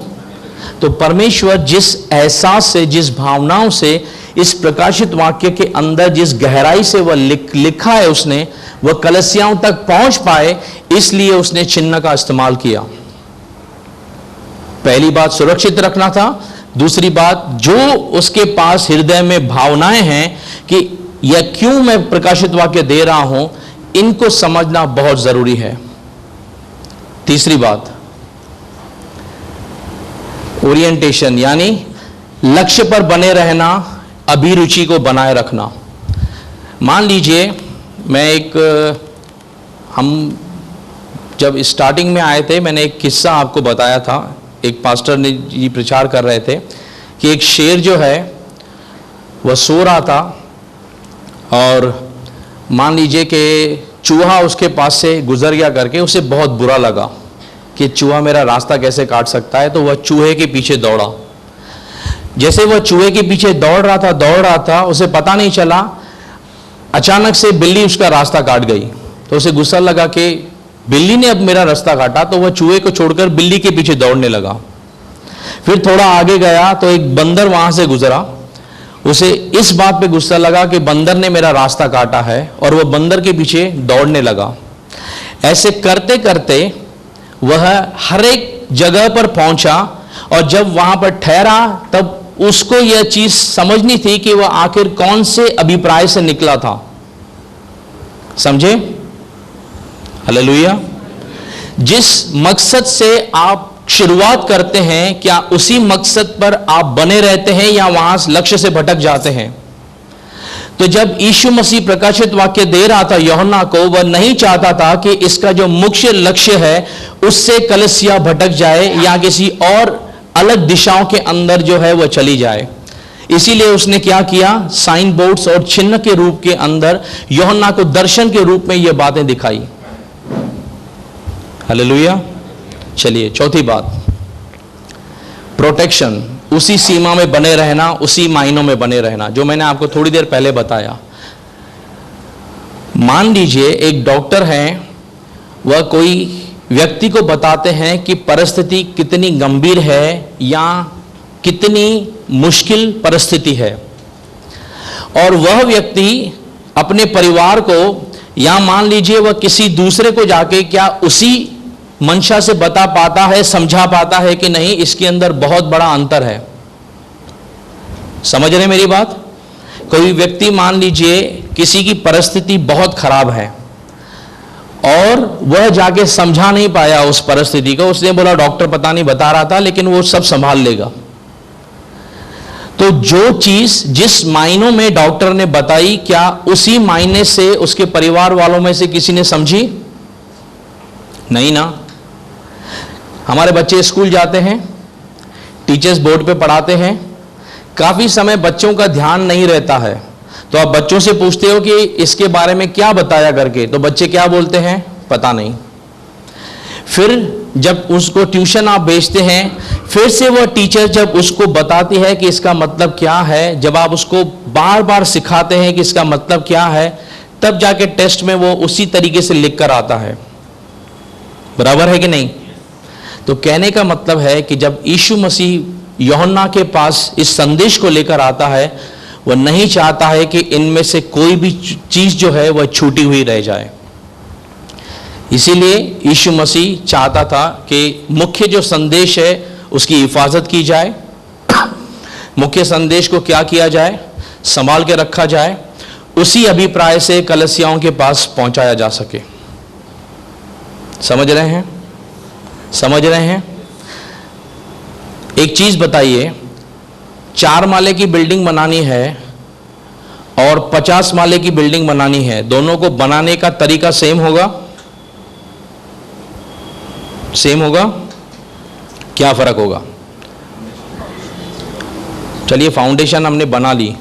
Speaker 2: तो परमेश्वर जिस एहसास से, जिस भावनाओं से इस प्रकाशित वाक्य के अंदर जिस गहराई से वह लिखा है उसने, वह कलीसियाओं तक पहुंच पाए, इसलिए उसने चिन्ह का इस्तेमाल किया। पहली बात सुरक्षित रखना था। दूसरी बात, जो उसके पास हृदय में भावनाएं हैं कि यह क्यों मैं प्रकाशित वाक्य दे रहा हूं, इनको समझना बहुत जरूरी है। तीसरी बात, ओरिएंटेशन, यानी लक्ष्य पर बने रहना, अभिरुचि को बनाए रखना। मान लीजिए हम जब स्टार्टिंग में आए थे, मैंने एक किस्सा आपको बताया था। एक पास्टर ने जी प्रचार कर रहे थे कि एक शेर जो है वह सो रहा था और मान लीजिए कि चूहा उसके पास से गुजर गया करके उसे बहुत बुरा लगा कि चूहा मेरा रास्ता कैसे काट सकता है, तो वह चूहे के पीछे दौड़ा। जैसे वह चूहे के पीछे दौड़ रहा था, उसे पता नहीं चला, अचानक से बिल्ली उसका रास्ता काट गई। तो उसे गुस्सा लगा कि बिल्ली ने अब मेरा रास्ता काटा, तो वह चूहे को छोड़कर बिल्ली के पीछे दौड़ने लगा। फिर थोड़ा आगे गया तो एक बंदर वहां से गुजरा, उसे इस बात पे गुस्सा लगा कि बंदर ने मेरा रास्ता काटा है, और वह बंदर के पीछे दौड़ने लगा। ऐसे करते करते वह हर एक जगह पर पहुंचा, और जब वहां पर ठहरा तब उसको यह चीज समझनी थी कि वह आखिर कौन से अभिप्राय से निकला था। समझे? हालेलुया। जिस मकसद से आप शुरुआत करते हैं, क्या उसी मकसद पर आप बने रहते हैं या वहां से लक्ष्य से भटक जाते हैं? तो जब यीशु मसीह प्रकाशित वाक्य दे रहा था यूहन्ना को, वह नहीं चाहता था कि इसका जो मुख्य लक्ष्य है उससे कलीसिया भटक जाए या किसी और अलग दिशाओं के अंदर जो है वह चली जाए। इसीलिए उसने क्या किया? साइन बोर्ड्स और चिन्ह के रूप के अंदर यूहन्ना को दर्शन के रूप में यह बातें दिखाई। हालेलुया। चलिए चौथी बात, प्रोटेक्शन, उसी सीमा में बने रहना, उसी मायनों में बने रहना, जो मैंने आपको थोड़ी देर पहले बताया। मान लीजिए एक डॉक्टर हैं, वह कोई व्यक्ति को बताते हैं कि परिस्थिति कितनी गंभीर है या कितनी मुश्किल परिस्थिति है, और वह व्यक्ति अपने परिवार को, या मान लीजिए वह किसी दूसरे को जाके क्या उसी मंशा से बता पाता है, समझा पाता है कि नहीं, इसके अंदर बहुत बड़ा अंतर है। समझ रहे मेरी बात? कोई व्यक्ति मान लीजिए किसी की परिस्थिति बहुत खराब है और वह जाके समझा नहीं पाया उस परिस्थिति को, उसने बोला डॉक्टर पता नहीं बता रहा था, लेकिन वो सब संभाल लेगा। तो जो चीज जिस मायनों में डॉक्टर ने बताई, क्या उसी मायने से उसके परिवार वालों में से किसी ने समझी? नहीं ना। हमारे बच्चे स्कूल जाते हैं, टीचर्स बोर्ड पे पढ़ाते हैं, काफी समय बच्चों का ध्यान नहीं रहता है, तो आप बच्चों से पूछते हो कि इसके बारे में क्या बताया करके, तो बच्चे क्या बोलते हैं? पता नहीं। फिर जब उसको ट्यूशन आप भेजते हैं, फिर से वह टीचर जब उसको बताती है कि इसका मतलब क्या है, जब आप उसको बार बार सिखाते हैं कि इसका मतलब क्या है, तब जाके टेस्ट में वो उसी तरीके से लिख कर आता है। बराबर है कि नहीं? तो कहने का मतलब है कि जब यीशु मसीह यूहन्ना के पास इस संदेश को लेकर आता है, वह नहीं चाहता है कि इनमें से कोई भी चीज जो है वह छूटी हुई रह जाए। इसीलिए यीशु मसीह चाहता था कि मुख्य जो संदेश है उसकी हिफाजत की जाए, मुख्य संदेश को क्या किया जाए? संभाल के रखा जाए, उसी अभिप्राय से कलीसियाओं के पास पहुंचाया जा सके। समझ रहे हैं? समझ रहे हैं? एक चीज बताइए, 4 माले की बिल्डिंग बनानी है और 50 माले की बिल्डिंग बनानी है, दोनों को बनाने का तरीका सेम होगा? सेम होगा? क्या फर्क होगा? चलिए फाउंडेशन हमने बना ली,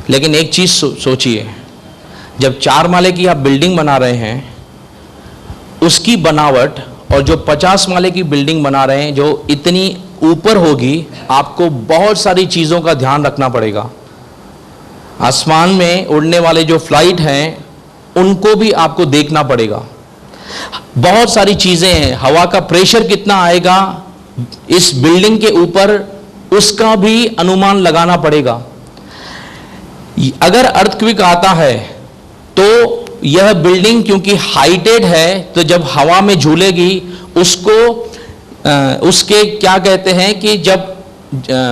Speaker 2: लेकिन एक चीज सोचिए, जब 4 माले की आप बिल्डिंग बना रहे हैं, उसकी बनावट और जो 50 माले की बिल्डिंग बना रहे हैं, जो इतनी ऊपर होगी, आपको बहुत सारी चीजों का ध्यान रखना पड़ेगा। आसमान में उड़ने वाले जो फ्लाइट हैं, उनको भी आपको देखना पड़ेगा। बहुत सारी चीजें हैं, हवा का प्रेशर कितना आएगा इस बिल्डिंग के ऊपर, उसका भी अनुमान लगाना पड़ेगा। अगर अर्थक्वेक आता है तो यह बिल्डिंग क्योंकि हाइटेड है, तो जब हवा में झूलेगी, उसको उसके क्या कहते हैं कि जब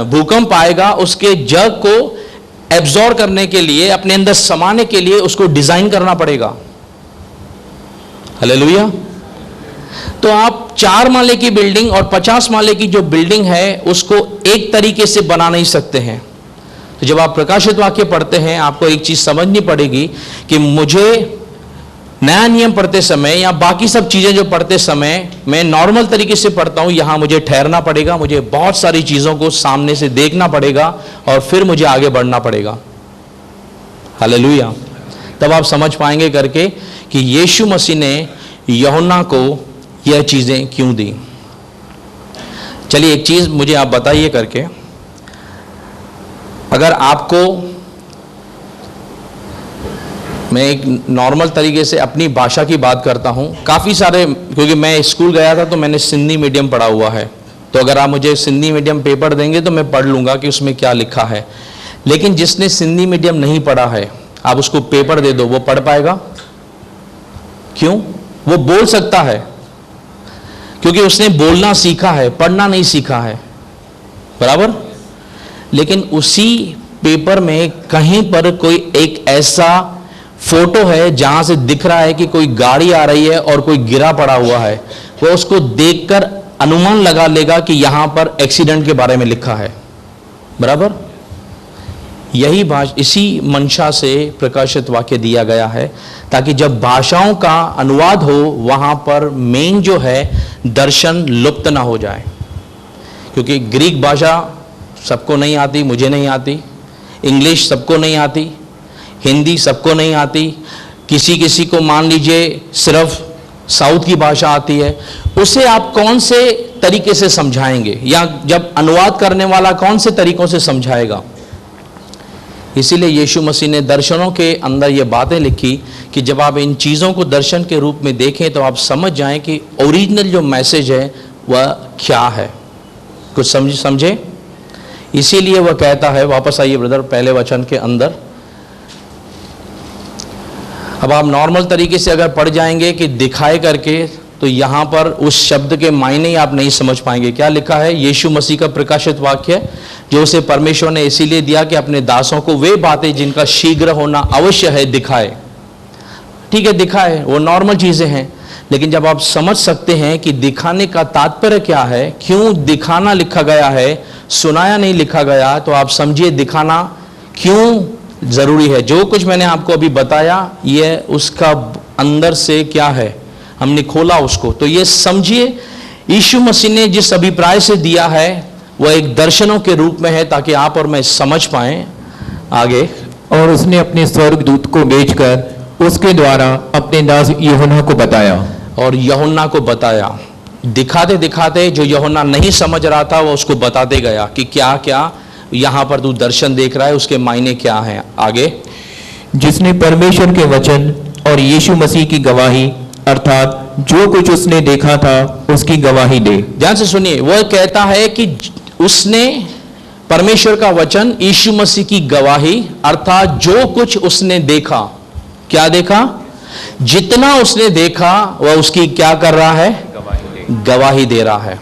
Speaker 2: भूकंप आएगा, उसके जग को एब्जॉर्ब करने के लिए, अपने अंदर समाने के लिए उसको डिजाइन करना पड़ेगा। हालेलुया। तो आप 4 माले की बिल्डिंग और 50 माले की जो बिल्डिंग है, उसको एक तरीके से बना नहीं सकते हैं। तो जब आप प्रकाशित वाक्य पढ़ते हैं, आपको एक चीज समझनी पड़ेगी कि मुझे नया नियम पढ़ते समय या बाकी सब चीजें जो पढ़ते समय मैं नॉर्मल तरीके से पढ़ता हूं, यहां मुझे ठहरना पड़ेगा, मुझे बहुत सारी चीजों को सामने से देखना पड़ेगा और फिर मुझे आगे बढ़ना पड़ेगा। हालेलुया। तब आप समझ पाएंगे करके कि यीशु मसीह ने यूहन्ना को यह चीजें क्यों दी। चलिए एक चीज मुझे आप बताइए करके, अगर आपको, मैं एक नॉर्मल तरीके से अपनी भाषा की बात करता हूं, काफ़ी सारे, क्योंकि मैं स्कूल गया था तो मैंने सिंधी मीडियम पढ़ा हुआ है, तो अगर आप मुझे सिंधी मीडियम पेपर देंगे तो मैं पढ़ लूँगा कि उसमें क्या लिखा है। लेकिन जिसने सिंधी मीडियम नहीं पढ़ा है, आप उसको पेपर दे दो, वो पढ़ पाएगा? क्यों? वो बोल सकता है क्योंकि उसने बोलना सीखा है, पढ़ना नहीं सीखा है। बराबर? लेकिन उसी पेपर में कहीं पर कोई एक ऐसा फोटो है जहां से दिख रहा है कि कोई गाड़ी आ रही है और कोई गिरा पड़ा हुआ है, वो उसको देखकर अनुमान लगा लेगा कि यहां पर एक्सीडेंट के बारे में लिखा है। बराबर? यही इसी मंशा से प्रकाशित वाक्य दिया गया है, ताकि जब भाषाओं का अनुवाद हो, वहां पर मेन जो है दर्शन लुप्त ना हो जाए। क्योंकि ग्रीक भाषा सबको नहीं आती, मुझे नहीं आती, इंग्लिश सबको नहीं आती, हिंदी सबको नहीं आती, किसी किसी को मान लीजिए सिर्फ साउथ की भाषा आती है, उसे आप कौन से तरीके से समझाएंगे, या जब अनुवाद करने वाला कौन से तरीकों से समझाएगा। इसीलिए यीशु मसीह ने दर्शनों के अंदर ये बातें लिखी कि जब आप इन चीज़ों को दर्शन के रूप में देखें तो आप समझ जाएं कि ओरिजिनल जो मैसेज है वह क्या है। कुछ समझे? इसीलिए वह कहता है, वापस आइए ब्रदर पहले वचन के अंदर, अब आप नॉर्मल तरीके से अगर पढ़ जाएंगे कि दिखाए करके, तो यहाँ पर उस शब्द के मायने ही आप नहीं समझ पाएंगे। क्या लिखा है? यीशु मसीह का प्रकाशित वाक्य जो उसे परमेश्वर ने इसीलिए दिया कि अपने दासों को वे बातें जिनका शीघ्र होना अवश्य है दिखाए। ठीक है, दिखाए, वो नॉर्मल चीजें हैं, लेकिन जब आप समझ सकते हैं कि दिखाने का तात्पर्य क्या है, क्यों दिखाना लिखा गया है, सुनाया नहीं लिखा गया, तो आप समझिए दिखाना क्यों जरूरी है। जो कुछ मैंने आपको अभी बताया ये उसका अंदर से क्या है, हमने खोला उसको, तो ये समझिए यीशु मसीह ने जिस अभिप्राय से दिया है वह एक दर्शनों के रूप में है, ताकि आप और मैं समझ पाएं आगे।
Speaker 3: और उसने अपने स्वर्गदूत को भेजकर उसके द्वारा अपने दास यूहन्ना को बताया।
Speaker 2: और यूहन्ना को बताया, दिखाते दिखाते जो यूहन्ना नहीं समझ रहा था वो उसको बताते गया कि क्या क्या यहाँ पर तू दर्शन देख रहा है, उसके मायने क्या हैं। आगे,
Speaker 3: जिसने परमेश्वर के वचन और यीशु मसीह की गवाही अर्थात जो कुछ उसने देखा था उसकी गवाही दे।
Speaker 2: ध्यान से सुनिए, वह कहता है कि उसने परमेश्वर का वचन, यीशु मसीह की गवाही अर्थात जो कुछ उसने देखा। क्या देखा? जितना उसने देखा वह उसकी क्या कर रहा है? गवाही दे रहा है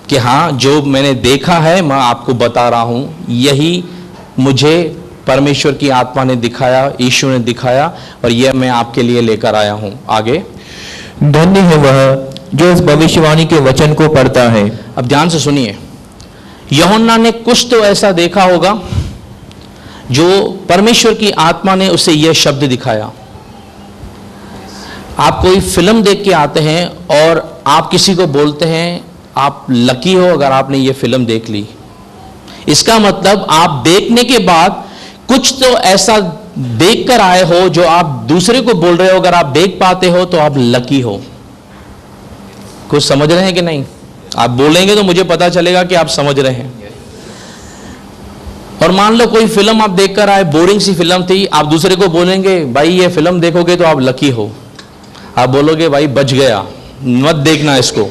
Speaker 2: कि हाँ, जो मैंने देखा है मैं आपको बता रहा हूं, यही मुझे परमेश्वर की आत्मा ने दिखाया, यीशु ने दिखाया, और यह मैं आपके लिए लेकर आया हूं। आगे,
Speaker 3: धन्य है वह जो इस भविष्यवाणी के वचन को पढ़ता है।
Speaker 2: अब ध्यान से सुनिए, यूहन्ना ने कुछ तो ऐसा देखा होगा जो परमेश्वर की आत्मा ने उसे यह शब्द दिखाया। आप कोई फिल्म देख के आते हैं और आप किसी को बोलते हैं आप लकी हो अगर आपने ये फिल्म देख ली। इसका मतलब आप देखने के बाद कुछ तो ऐसा देख कर आए हो जो आप दूसरे को बोल रहे हो, अगर आप देख पाते हो तो आप लकी हो। कुछ समझ रहे हैं कि नहीं? आप बोलेंगे तो मुझे पता चलेगा कि आप समझ रहे हैं। और मान लो कोई फिल्म आप देख कर आए, बोरिंग सी फिल्म थी, आप दूसरे को बोलेंगे भाई ये फिल्म देखोगे तो आप लकी हो। आप बोलोगे भाई बच गया, मत देखना इसको।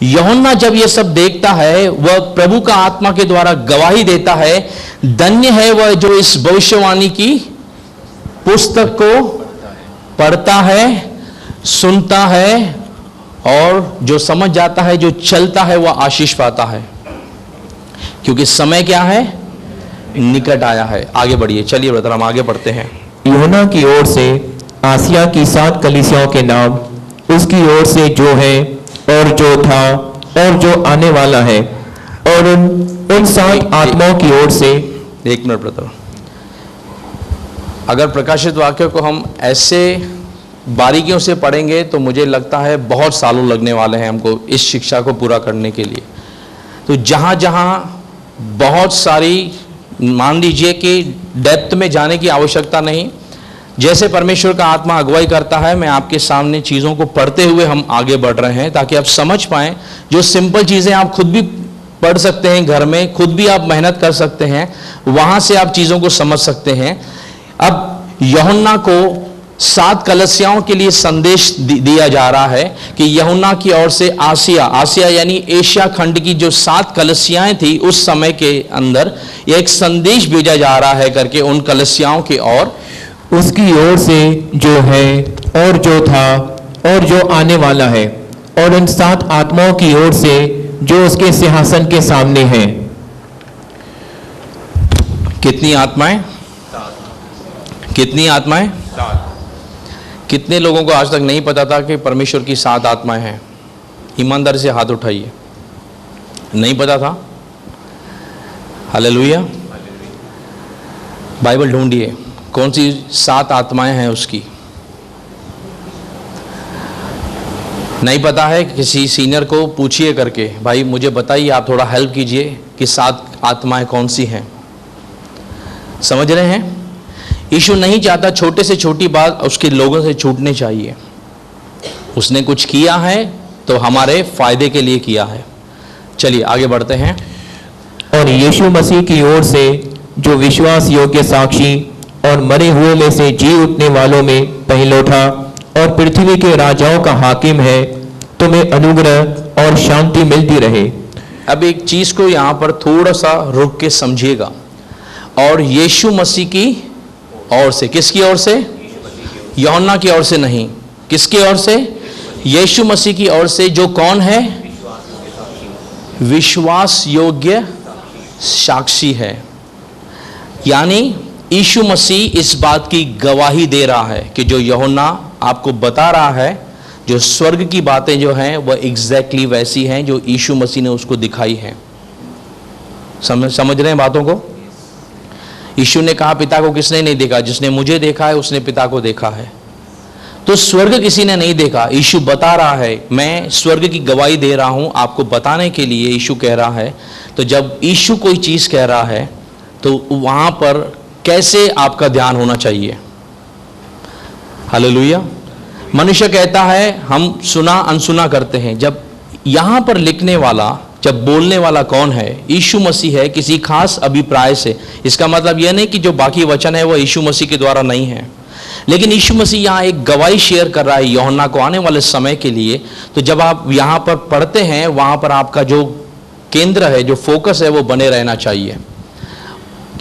Speaker 2: यूहन्ना जब ये सब देखता है, वह प्रभु का आत्मा के द्वारा गवाही देता है, धन्य है वह जो इस भविष्यवाणी की पुस्तक को पढ़ता है, सुनता है, और जो समझ जाता है, जो चलता है, वह आशीष पाता है, क्योंकि समय क्या है? निकट आया है। आगे बढ़िए, चलिए ब्रदर हम आगे बढ़ते हैं।
Speaker 3: यूहन्ना की ओर से आसिया की 7 कलीसियाओं के नाम, उसकी ओर से जो है और जो था और जो आने वाला है, और उन 7 आत्माओं की ओर से।
Speaker 2: एक मिनट ब्रदर, अगर प्रकाशित वाक्य को हम ऐसे बारीकियों से पढ़ेंगे तो मुझे लगता है बहुत सालों लगने वाले हैं हमको इस शिक्षा को पूरा करने के लिए। तो जहाँ जहाँ बहुत सारी, मान लीजिए कि डेप्थ में जाने की आवश्यकता नहीं, जैसे परमेश्वर का आत्मा अगुवाई करता है, मैं आपके सामने चीज़ों को पढ़ते हुए हम आगे बढ़ रहे हैं, ताकि आप समझ पाएं। जो सिंपल चीज़ें आप खुद भी पढ़ सकते हैं घर में, खुद भी आप मेहनत कर सकते हैं, वहाँ से आप चीज़ों को समझ सकते हैं। अब यूहन्ना को 7 कलीसियाओं के लिए संदेश दिया जा रहा है कि यूहन्ना की ओर से आसिया यानी एशिया खंड की जो 7 कलीसियाएं थी उस समय के अंदर, एक संदेश भेजा जा रहा है करके उन कलीसियाओं की ओर,
Speaker 3: उसकी ओर से जो है और जो था और जो आने वाला है, और उन 7 आत्माओं की ओर से जो उसके सिंहासन के सामने हैं।
Speaker 2: कितनी आत्माएं? कितनी आत्माएं? कितने लोगों को आज तक नहीं पता था कि परमेश्वर की 7 आत्माएं हैं? ईमानदारी से हाथ उठाइए। नहीं पता था? हालेलुया। बाइबल ढूंढिए, कौन सी 7 आत्माएं हैं उसकी। नहीं पता है, किसी सीनियर को पूछिए करके, भाई मुझे बताइए, आप थोड़ा हेल्प कीजिए कि 7 आत्माएं कौन सी हैं। समझ रहे हैं? यीशु नहीं चाहता छोटे से छोटी बात उसके लोगों से छूटनी चाहिए। उसने कुछ किया है तो हमारे फायदे के लिए किया है। चलिए आगे बढ़ते हैं।
Speaker 3: और यीशु मसीह की ओर से जो विश्वास योग्य साक्षी और मरे हुए में से जी उठने वालों में पहलौठा और पृथ्वी के राजाओं का हाकिम है, तुम्हें अनुग्रह और शांति मिलती रहे।
Speaker 2: अब एक चीज को यहाँ पर थोड़ा सा रुक के समझिएगा। और यीशु मसीह की ओर से, किसकी ओर से? यूहन्ना की ओर से नहीं, किसकी ओर से? यीशु मसीह की ओर से, जो कौन है? विश्वास योग्य साक्षी है। यानी यीशु मसीह इस बात की गवाही दे रहा है कि जो यूहन्ना आपको बता रहा है, जो स्वर्ग की बातें जो हैं वह एग्जैक्टली वैसी हैं जो यीशु मसीह ने उसको दिखाई हैं। समझ रहे हैं बातों को? यीशु ने कहा पिता को किसने नहीं देखा, जिसने मुझे देखा है उसने पिता को देखा है। तो स्वर्ग किसी ने नहीं देखा, यीशु बता रहा है, मैं स्वर्ग की गवाही दे रहा हूं आपको बताने के लिए यीशु कह रहा है। तो जब यीशु कोई चीज कह रहा है तो वहां पर कैसे आपका ध्यान होना चाहिए? हालेलुया। मनुष्य कहता है हम सुना अनसुना करते हैं। जब यहां पर लिखने वाला, जब बोलने वाला कौन है? यीशु मसीह है, किसी खास अभिप्राय से। इसका मतलब यह नहीं कि जो बाकी वचन है वह यीशु मसीह के द्वारा नहीं है, लेकिन यीशु मसीह यहाँ एक गवाही शेयर कर रहा है यूहन्ना को आने वाले समय के लिए। तो जब आप यहाँ पर पढ़ते हैं वहाँ पर आपका जो केंद्र है, जो फोकस है, वो बने रहना चाहिए।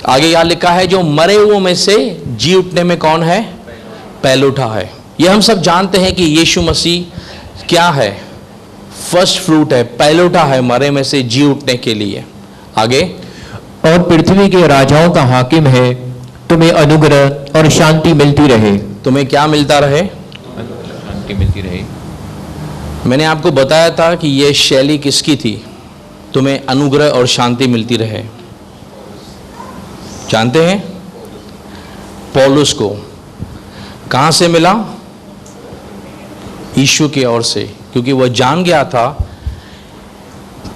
Speaker 2: आगे यहाँ लिखा है जो मरे हुओं में से जी उठने में कौन है? पहले उठा है। यह हम सब जानते हैं कि यीशु मसीह क्या है? फर्स्ट फ्रूट है, पहले उठा है मरे में से जी उठने के लिए। आगे,
Speaker 3: और पृथ्वी के राजाओं का हाकिम है, तुम्हें अनुग्रह और शांति मिलती रहे।
Speaker 2: तुम्हें क्या मिलता रहे?
Speaker 3: शांति मिलती रहे।
Speaker 2: मैंने आपको बताया था कि यह शैली किसकी थी? तुम्हें अनुग्रह और शांति मिलती रहे। जानते हैं? पौलुस को कहां से मिला? यीशु की ओर से, क्योंकि वह जान गया था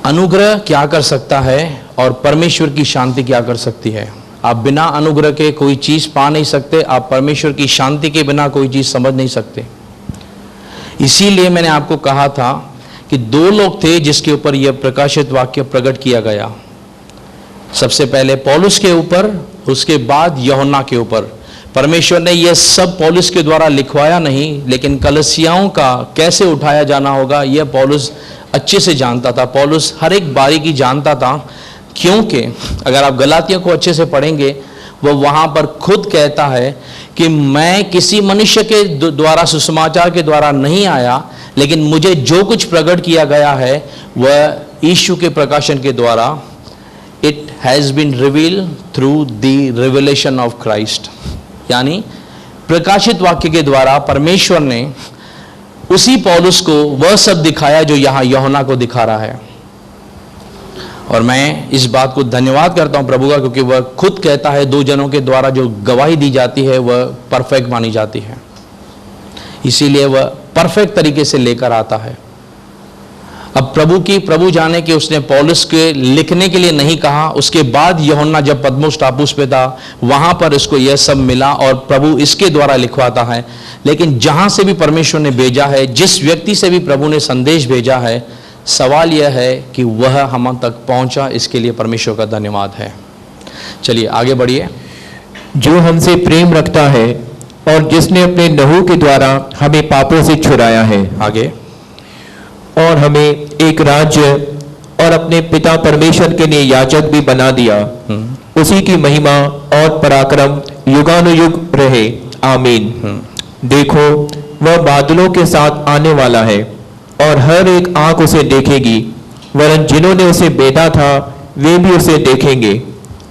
Speaker 2: अनुग्रह क्या कर सकता है और परमेश्वर की शांति क्या कर सकती है। आप बिना अनुग्रह के कोई चीज पा नहीं सकते, आप परमेश्वर की शांति के बिना कोई चीज समझ नहीं सकते। इसीलिए मैंने आपको कहा था कि दो लोग थे जिसके ऊपर यह प्रकाशित वाक्य प्रकट किया गया। सबसे पहले पौलुस के ऊपर, उसके बाद यूहन्ना के ऊपर। परमेश्वर ने यह सब पौलुस के द्वारा लिखवाया नहीं, लेकिन कलीसियाओं का कैसे उठाया जाना होगा यह पौलुस अच्छे से जानता था। पौलुस हर एक बारीकी जानता था, क्योंकि अगर आप गलातियों को अच्छे से पढ़ेंगे, वह वहां पर खुद कहता है कि मैं किसी मनुष्य के द्वारा, सुसमाचार के द्वारा नहीं आया, लेकिन मुझे जो कुछ प्रकट किया गया है वह यीशु के प्रकाशन के द्वारा, it has been revealed through the revelation of Christ. यानी प्रकाशित वाक्य के द्वारा परमेश्वर ने उसी पौलुस को वह सब दिखाया जो यहाँ यूहन्ना को दिखा रहा है। और मैं इस बात को धन्यवाद करता हूं प्रभु का, क्योंकि वह खुद कहता है दो जनों के द्वारा जो गवाही दी जाती है वह परफेक्ट मानी जाती है, इसीलिए वह परफेक्ट तरीके से लेकर आता है। अब प्रभु जाने कि उसने पौलुस के लिखने के लिए नहीं कहा। उसके बाद यूहन्ना जब पद्मोस टापुस पे था वहां पर इसको यह सब मिला और प्रभु इसके द्वारा लिखवाता है। लेकिन जहां से भी परमेश्वर ने भेजा है, जिस व्यक्ति से भी प्रभु ने संदेश भेजा है, सवाल यह है कि वह हम तक पहुंचा, इसके लिए परमेश्वर का धन्यवाद है। चलिए आगे बढ़िए।
Speaker 3: जो हमसे प्रेम रखता है और जिसने अपने लहू के द्वारा हमें पापों से छुड़ाया है,
Speaker 2: आगे,
Speaker 3: और हमें एक राज्य और अपने पिता परमेश्वर के लिए याजक भी बना दिया, उसी की महिमा और पराक्रम युगानुयुग रहे, आमीन। देखो वह बादलों के साथ आने वाला है और हर एक आंख उसे देखेगी, वरन जिन्होंने उसे बेधा था वे भी उसे देखेंगे,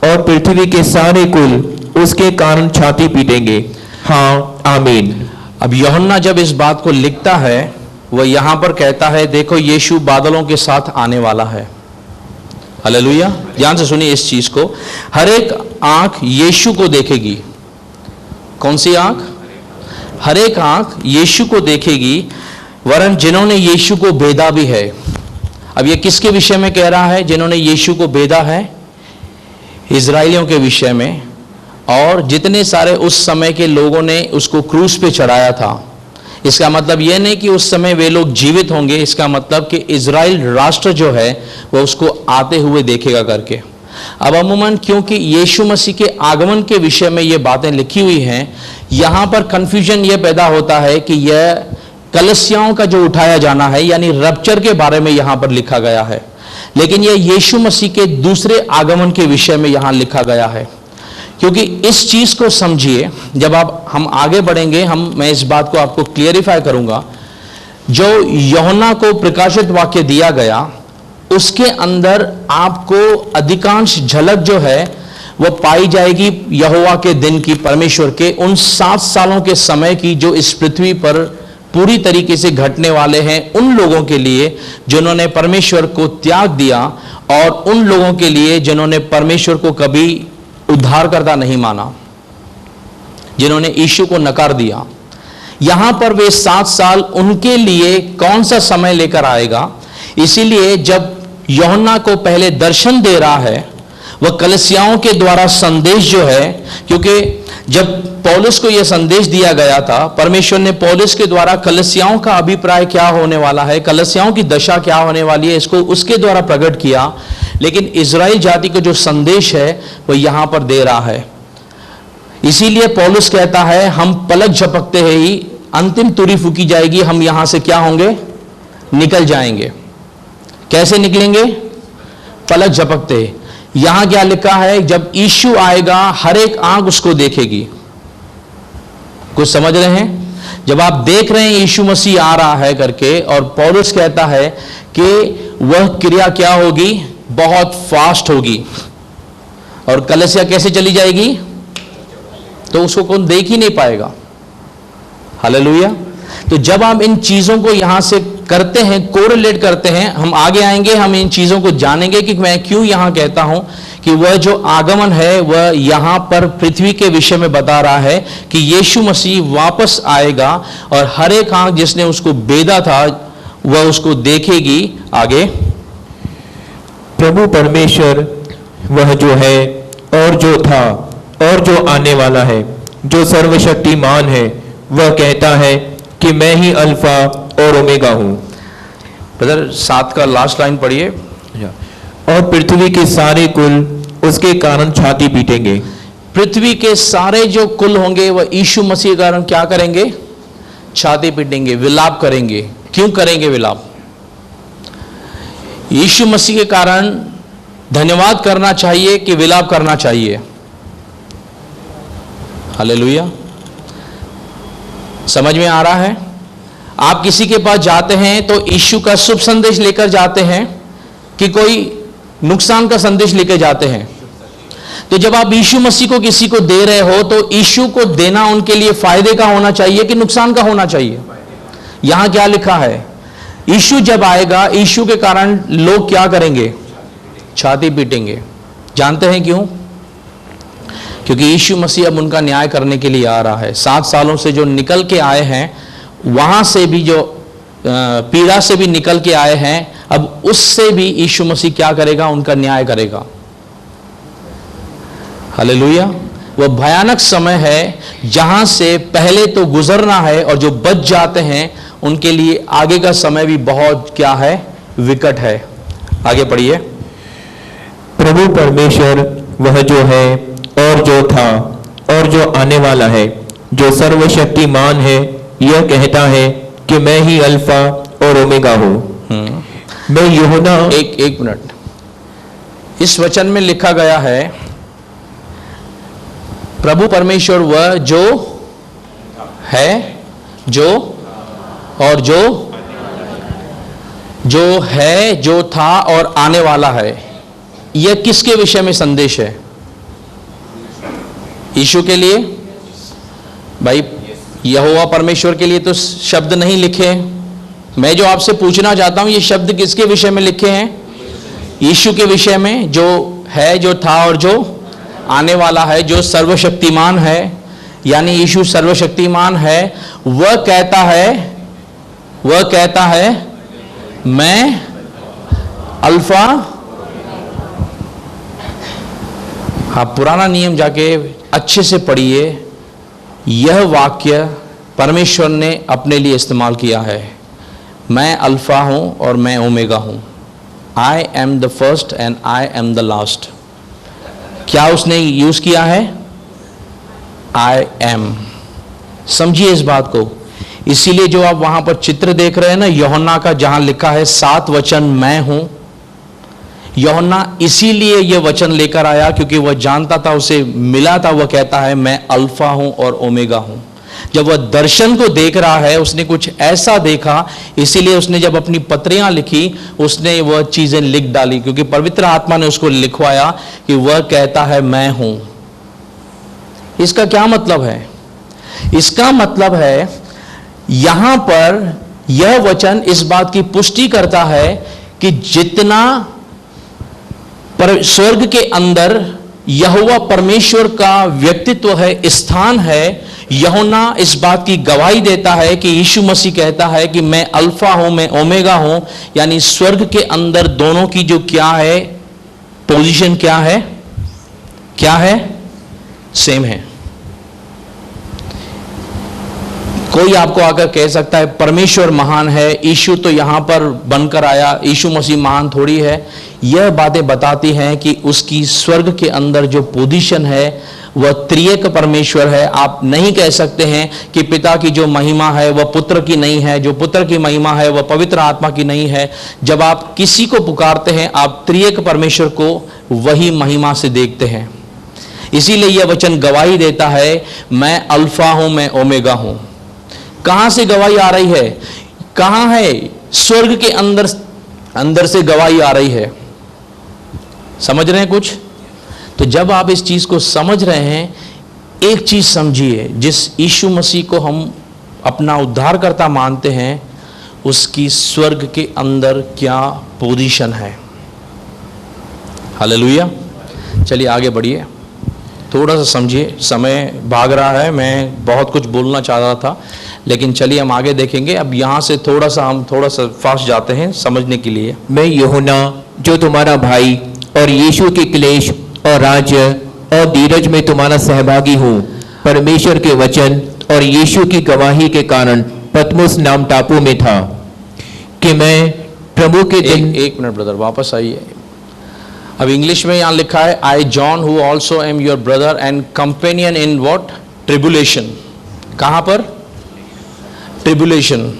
Speaker 3: और पृथ्वी के सारे कुल उसके कारण छाती पीटेंगे, हाँ आमीन।
Speaker 2: अब यूहन्ना जब इस बात को लिखता है, वह यहां पर कहता है देखो यीशु बादलों के साथ आने वाला है। हालेलुया। ध्यान से सुनिए इस चीज को। हर एक आंख यीशु को देखेगी। कौन सी आंख? हर एक आंख यीशु को देखेगी, वरन जिन्होंने यीशु को भेदा भी है। अब यह किसके विषय में कह रहा है? जिन्होंने यीशु को भेदा है, इजराइलियों के विषय में। और जितने सारे उस समय के लोगों ने उसको क्रूस पे चढ़ाया था। इसका मतलब यह नहीं कि उस समय वे लोग जीवित होंगे, इसका मतलब कि इजराइल राष्ट्र जो है वह उसको आते हुए देखेगा करके। अब अमूमन क्योंकि यीशु मसीह के आगमन के विषय में ये बातें लिखी हुई हैं, यहां पर कंफ्यूजन यह पैदा होता है कि यह कलीसियाओं का जो उठाया जाना है, यानी रप्चर के बारे में यहां पर लिखा गया है, लेकिन यह यीशु मसीह के दूसरे आगमन के विषय में यहां लिखा गया है। क्योंकि इस चीज को समझिए, जब हम आगे बढ़ेंगे, मैं इस बात को आपको क्लियरिफाई करूंगा। जो यूहन्ना को प्रकाशित वाक्य दिया गया, उसके अंदर आपको अधिकांश झलक जो है वो पाई जाएगी यहोवा के दिन की, परमेश्वर के उन 7 सालों के समय की, जो इस पृथ्वी पर पूरी तरीके से घटने वाले हैं उन लोगों के लिए जिन्होंने परमेश्वर को त्याग दिया, और उन लोगों के लिए जिन्होंने परमेश्वर को कभी उद्धारकर्ता नहीं माना, जिन्होंने यीशु को नकार दिया। यहां पर वे 7 साल उनके लिए कौन सा समय लेकर आएगा? इसीलिए जब यूहन्ना को पहले दर्शन दे रहा है, वह कलीसियाओं के द्वारा संदेश जो है, क्योंकि जब पौलुस को यह संदेश दिया गया था, परमेश्वर ने पौलुस के द्वारा कलीसियाओं का अभिप्राय क्या होने वाला है, कलीसियाओं की दशा क्या होने वाली है, इसको उसके द्वारा प्रकट किया। लेकिन इजराइल जाति को जो संदेश है वह यहां पर दे रहा है। इसीलिए पौलुस कहता है, हम पलक झपकते ही अंतिम तुरी फूकी जाएगी, हम यहां से क्या होंगे? निकल जाएंगे। कैसे निकलेंगे? पलक झपकते। यहां क्या लिखा है? जब यीशु आएगा हर एक आंख उसको देखेगी। कुछ समझ रहे हैं? जब आप देख रहे हैं यीशु मसीह आ रहा है करके, और पौलुस कहता है कि वह क्रिया क्या होगी? बहुत फास्ट होगी। और कलीसिया कैसे चली जाएगी? तो उसको कौन देख ही नहीं पाएगा। हालेलुया। तो जब हम इन चीजों को यहां से करते हैं, कोरिलेट करते हैं, हम आगे आएंगे, हम इन चीजों को जानेंगे कि मैं क्यों यहां कहता हूं कि वह जो आगमन है वह यहां पर पृथ्वी के विषय में बता रहा है कि यीशु मसीह वापस आएगा, और हर एक आंख जिसने उसको बेधा था वह उसको देखेगी। आगे,
Speaker 3: प्रभु परमेश्वर वह जो है और जो था और जो आने वाला है, जो सर्वशक्तिमान है, वह कहता है कि मैं ही अल्फा और ओमेगा हूं।
Speaker 2: ब्रदर 7 का लास्ट लाइन पढ़िए।
Speaker 3: और पृथ्वी के सारे कुल उसके कारण छाती पीटेंगे।
Speaker 2: पृथ्वी के सारे जो कुल होंगे वह यीशु मसीह के कारण क्या करेंगे? छाती पीटेंगे, विलाप करेंगे। क्यों करेंगे विलाप? यीशु मसीह के कारण धन्यवाद करना चाहिए कि विलाप करना चाहिए? हालेलुया। समझ में आ रहा है? आप किसी के पास जाते हैं तो यीशु का शुभ संदेश लेकर जाते हैं कि कोई नुकसान का संदेश लेकर जाते हैं? तो जब आप यीशु मसीह को किसी को दे रहे हो तो यीशु को देना उनके लिए फायदे का होना चाहिए कि नुकसान का होना चाहिए? यहां क्या लिखा है? यीशु जब आएगा, यीशु के कारण लोग क्या करेंगे? छाती पीटेंगे। जानते हैं क्यों? क्योंकि यीशु मसीह अब उनका न्याय करने के लिए आ रहा है। 7 सालों से जो निकल के आए हैं, वहां से भी जो पीड़ा से भी निकल के आए हैं, अब उससे भी यीशु मसीह क्या करेगा? उनका न्याय करेगा। हालेलुया। वह भयानक समय है जहां से पहले तो गुजरना है, और जो बच जाते हैं उनके लिए आगे का समय भी बहुत क्या है? विकट है। आगे पढ़िए।
Speaker 3: प्रभु परमेश्वर वह जो है और जो था और जो आने वाला है, जो सर्वशक्तिमान है, यह कहता है कि मैं ही अल्फा और ओमेगा हूं। मैं यूहन्ना
Speaker 2: एक मिनट। इस वचन में लिखा गया है, प्रभु परमेश्वर वह जो है, जो और जो है, जो था और आने वाला है। यह किसके विषय में संदेश है? यीशु के लिए? भाई, यहोवा परमेश्वर के लिए तो शब्द नहीं लिखे। मैं जो आपसे पूछना चाहता हूं, ये शब्द किसके विषय में लिखे हैं? यीशु के विषय में, जो है, जो था और जो आने वाला है, जो सर्वशक्तिमान है। यानी यीशु सर्वशक्तिमान है। वह कहता है मैं अल्फा। आप पुराना नियम जाके अच्छे से पढ़िए। यह वाक्य परमेश्वर ने अपने लिए इस्तेमाल किया है। मैं अल्फा हूं और मैं ओमेगा हूं। I am the first and I am the last. क्या उसने यूज किया है? I am. समझिए इस बात को। इसीलिए जो आप वहां पर चित्र देख रहे हैं ना यूहन्ना का, जहां लिखा है 7 वचन मैं हूं, यूहन्ना इसीलिए यह वचन लेकर आया क्योंकि वह जानता था, उसे मिला था। वह कहता है मैं अल्फा हूं और ओमेगा हूं। जब वह दर्शन को देख रहा है, उसने कुछ ऐसा देखा, इसीलिए उसने जब अपनी पत्रियां लिखी, उसने वह चीजें लिख डाली, क्योंकि पवित्र आत्मा ने उसको लिखवाया कि वह कहता है मैं हूं। इसका क्या मतलब है? इसका मतलब है यहां पर यह वचन इस बात की पुष्टि करता है कि जितना स्वर्ग के अंदर यहोवा परमेश्वर का व्यक्तित्व है, स्थान है, यूहन्ना इस बात की गवाही देता है कि यीशु मसीह कहता है कि मैं अल्फा हूं, मैं ओमेगा हूं। यानी स्वर्ग के अंदर दोनों की जो क्या है, पोजीशन क्या है, क्या है, सेम है। कोई आपको आकर कह सकता है परमेश्वर महान है, यीशु तो यहां पर बनकर आया, यीशु मसीह महान थोड़ी है। यह बातें बताती हैं कि उसकी स्वर्ग के अंदर जो पोजीशन है वह त्रिएक परमेश्वर है। आप नहीं कह सकते हैं कि पिता की जो महिमा है वह पुत्र की नहीं है, जो पुत्र की महिमा है वह पवित्र आत्मा की नहीं है। जब आप किसी को पुकारते हैं, आप त्रिएक परमेश्वर को वही महिमा से देखते हैं। इसीलिए यह वचन गवाही देता है मैं अल्फा हूं, मैं ओमेगा हूं। कहां से गवाही आ रही है? कहां है? स्वर्ग के अंदर से गवाही आ रही है। समझ रहे हैं कुछ? तो जब आप इस चीज को समझ रहे हैं, एक चीज समझिए, जिस यीशु मसीह को हम अपना उद्धारकर्ता मानते हैं, उसकी स्वर्ग के अंदर क्या पोजीशन है। हालेलुया। चलिए आगे बढ़िए, थोड़ा सा समझिए। समय भाग रहा है, मैं बहुत कुछ बोलना चाह रहा था, लेकिन चलिए हम आगे देखेंगे। अब यहाँ से हम थोड़ा सा फास्ट जाते हैं समझने के लिए।
Speaker 3: मैं यूहन्ना जो तुम्हारा भाई और यीशु के क्लेश और राज्य और धीरज में तुम्हारा सहभागी हूँ, परमेश्वर के वचन और यीशु की गवाही के कारण पतमुस नाम टापू में था कि मैं प्रभु के दिन।
Speaker 2: एक मिनट ब्रदर, वापस आइए। अब इंग्लिश में यहाँ लिखा है I John who also am your brother and companion in what? Tribulation. कहां पर? ट्रिबुलेशन।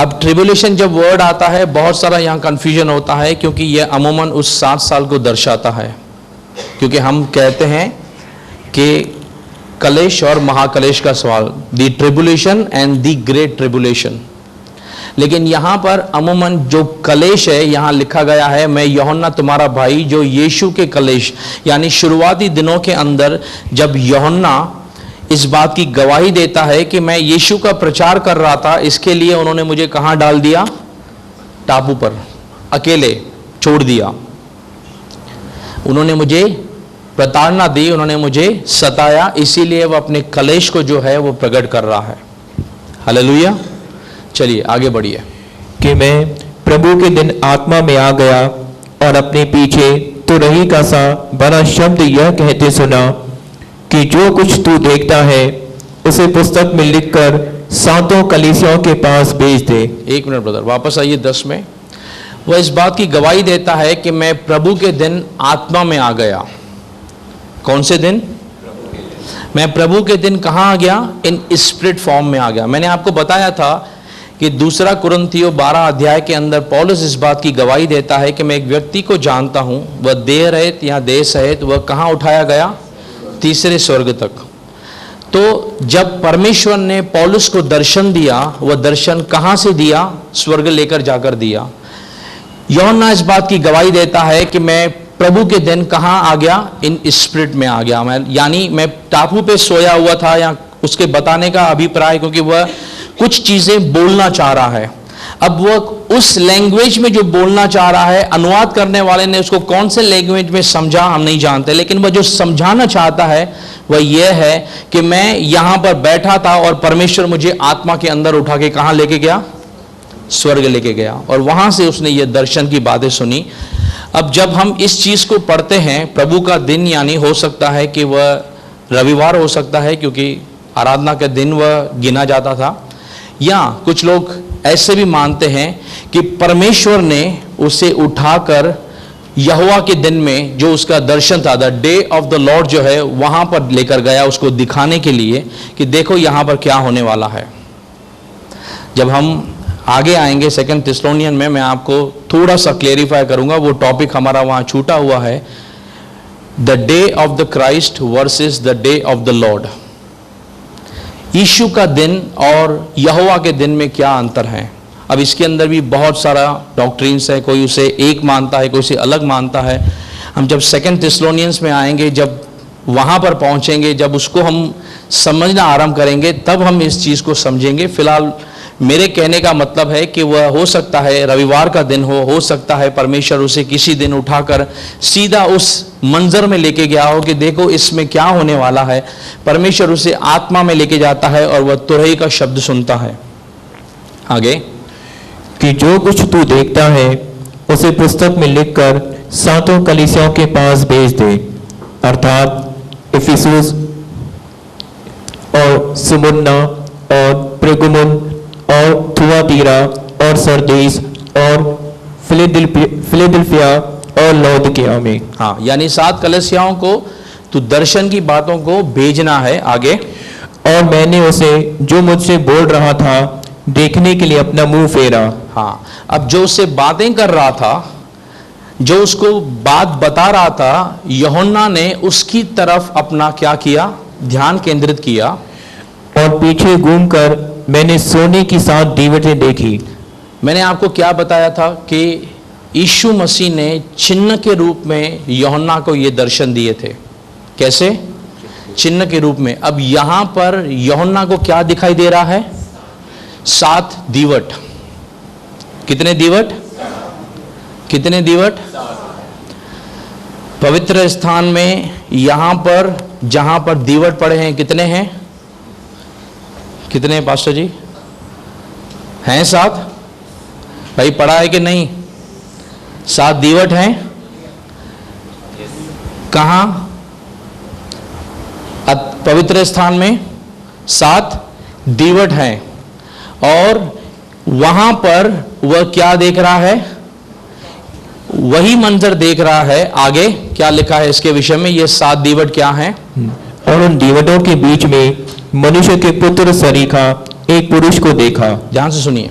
Speaker 2: अब ट्रिबुलेशन जब वर्ड आता है, बहुत सारा यहाँ कंफ्यूजन होता है, क्योंकि यह अमूमन उस 7 साल को दर्शाता है। क्योंकि हम कहते हैं कि कलेश और महाकलेश का सवाल, the tribulation and the great tribulation. लेकिन यहाँ पर अमूमन जो कलेश है, यहाँ लिखा गया है मैं यूहन्ना तुम्हारा भाई, जो यीशु के कलेश, यानी शुरुआती दिनों के अंदर जब यूहन्ना इस बात की गवाही देता है कि मैं यीशु का प्रचार कर रहा था, इसके लिए उन्होंने मुझे कहां डाल दिया? टापू पर अकेले छोड़ दिया। उन्होंने मुझे प्रताड़ना दी, उन्होंने मुझे सताया, इसीलिए वह अपने कलेश को जो है वो प्रकट कर रहा है। हालेलुया। चलिए आगे बढ़िए।
Speaker 3: कि मैं प्रभु के दिन आत्मा में आ गया और अपने पीछे तुरही का सा बड़ा शब्द यह कहते सुना कि जो कुछ तू देखता है उसे पुस्तक में लिखकर 7 कलीसियाओं के पास भेज दे।
Speaker 2: एक मिनट ब्रदर, वापस आइए 10 में। वह इस बात की गवाही देता है कि मैं प्रभु के दिन आत्मा में आ गया। कौन से दिन? मैं प्रभु के दिन कहां आ गया? इन स्पिरिट फॉर्म में आ गया। मैंने आपको बताया था कि 2 कुरिन्थियों 12 अध्याय के अंदर पौलुस इस बात की गवाही देता है कि मैं एक व्यक्ति को जानता हूं, वह देह रहित या देह सहित, वह कहां उठाया गया? 3 स्वर्ग तक। तो जब परमेश्वर ने पौलुस को दर्शन दिया, वह दर्शन कहां से दिया? स्वर्ग लेकर जाकर दिया। यूहन्ना इस बात की गवाही देता है कि मैं प्रभु के दिन कहां आ गया? इन स्पिरिट में आ गया। मैं यानी मैं टापू पे सोया हुआ था, या उसके बताने का अभिप्राय, क्योंकि वह कुछ चीजें बोलना चाह रहा है। अब वह उस लैंग्वेज में जो बोलना चाह रहा है, अनुवाद करने वाले ने उसको कौन से लैंग्वेज में समझा हम नहीं जानते, लेकिन वह जो समझाना चाहता है वह यह है कि मैं यहां पर बैठा था और परमेश्वर मुझे आत्मा के अंदर उठा के कहां लेके गया? स्वर्ग लेके गया, और वहां से उसने ये दर्शन की बातें सुनी। अब जब हम इस चीज को पढ़ते हैं, प्रभु का दिन, यानी हो सकता है कि वह रविवार हो सकता है, क्योंकि आराधना के दिन वह गिना जाता था, या कुछ लोग ऐसे भी मानते हैं कि परमेश्वर ने उसे उठाकर यहोवा के दिन में जो उसका दर्शन था, the day of the Lord जो है, वहां पर लेकर गया, उसको दिखाने के लिए कि देखो यहां पर क्या होने वाला है। जब हम आगे आएंगे सेकंड थिस्सलुनीयन में, मैं आपको थोड़ा सा क्लेरिफाई करूंगा, वो टॉपिक हमारा वहां छूटा हुआ है, the day of the Christ versus the day of the Lord. यीशु का दिन और यहोवा के दिन में क्या अंतर है। अब इसके अंदर भी बहुत सारा डॉक्ट्रिन्स है, कोई उसे एक मानता है, कोई उसे अलग मानता है। हम जब सेकंड थिस्सलुनीयंस में आएंगे, जब वहाँ पर पहुँचेंगे, जब उसको हम समझना आरंभ करेंगे, तब हम इस चीज़ को समझेंगे। फिलहाल मेरे कहने का मतलब है कि वह हो सकता है रविवार का दिन हो सकता है परमेश्वर उसे किसी दिन उठाकर सीधा उस मंजर में लेके गया हो कि देखो इसमें क्या होने वाला है। परमेश्वर उसे आत्मा में लेके जाता है और वह तुरही का शब्द सुनता है। आगे
Speaker 3: कि जो कुछ तू देखता है उसे पुस्तक में लिखकर सातों कलीसियाओं के पास भेज दे, अर्थात इफिसुस और सुमुन्ना और पेर्गमुन और थुआतीरा और सरदीस और फिलदेल्फिया और लौदीकिया में।
Speaker 2: हाँ, यानी 7 कलीसियाओं को तू दर्शन की बातों को भेजना है। आगे
Speaker 3: और मैंने उसे जो मुझसे बोल रहा था देखने के लिए अपना मुंह फेरा।
Speaker 2: हाँ, अब जो उससे बातें कर रहा था, जो उसको बात बता रहा था, यूहन्ना ने उसकी तरफ अपना क्या किया, ध्यान केंद्रित किया।
Speaker 3: और पीछे घूमकर मैंने सोने की 7 दीवटें देखी।
Speaker 2: मैंने आपको क्या बताया था कि यीशु मसीह ने चिन्ह के रूप में यूहन्ना को ये दर्शन दिए थे। कैसे? चिन्ह के रूप में। अब यहां पर यूहन्ना को क्या दिखाई दे रहा है? 7 दीवट। कितने दीवट? कितने दीवट? पवित्र स्थान में यहां पर जहां पर दीवट पड़े हैं कितने हैं? कितने हैं पास्टर जी? हैं 7? भाई पढ़ा है कि नहीं? 7 दीवट हैं। कहां? पवित्र स्थान में 7 दीवट हैं और वहां पर वह क्या देख रहा है? वही मंजर देख रहा है। आगे क्या लिखा है इसके विषय में? ये 7 दीवट क्या हैं?
Speaker 3: और उन दीवटों के बीच में मनुष्य के पुत्र सरीखा एक पुरुष को देखा।
Speaker 2: ध्यान से सुनिए,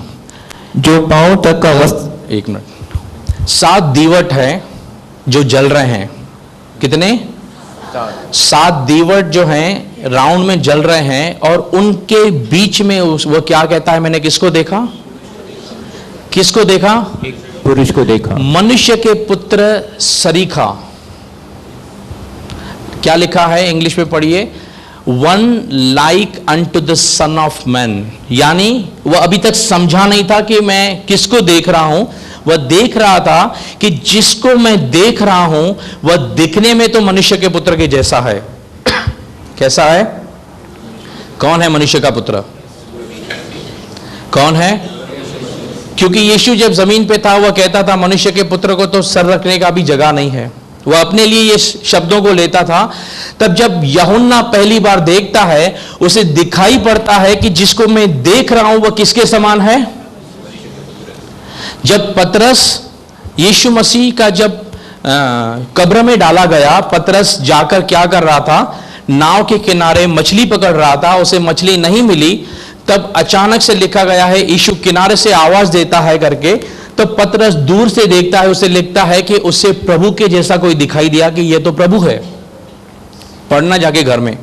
Speaker 3: जो पांव तक का वस्त्र।
Speaker 2: एक मिनट। 7 दीवट हैं जो जल रहे हैं। कितने? 7 दीवट जो हैं राउंड में जल रहे हैं और उनके बीच में वो क्या कहता है? मैंने किसको देखा? किसको देखा?
Speaker 3: पुरुष को देखा।
Speaker 2: मनुष्य के पुत्र सरीखा। क्या लिखा है? इंग्लिश में पढ़िए, one like unto the son of man. यानी वह अभी तक समझा नहीं था कि मैं किसको देख रहा हूं। वह देख रहा था कि जिसको मैं देख रहा हूं वह दिखने में तो मनुष्य के पुत्र के जैसा है। कैसा है? कौन है मनुष्य का पुत्र? कौन है? क्योंकि यीशु जब जमीन पे था वह कहता था मनुष्य के पुत्र को तो सर रखने का भी जगह नहीं है। वह अपने लिए ये शब्दों को लेता था। तब जब यूहन्ना पहली बार देखता है उसे दिखाई पड़ता है कि जिसको मैं देख रहा हूं वह किसके समान है? जब पतरस यीशु मसीह का जब कब्र में डाला गया, पतरस जाकर क्या कर रहा था? नाव के किनारे मछली पकड़ रहा था। उसे मछली नहीं मिली। तब अचानक से लिखा गया है यीशु किनारे से आवाज देता है करके। तो पतरस दूर से देखता है, उसे लिखता है कि उसे प्रभु के जैसा कोई दिखाई दिया कि यह तो प्रभु है। पढ़ना जाके घर में।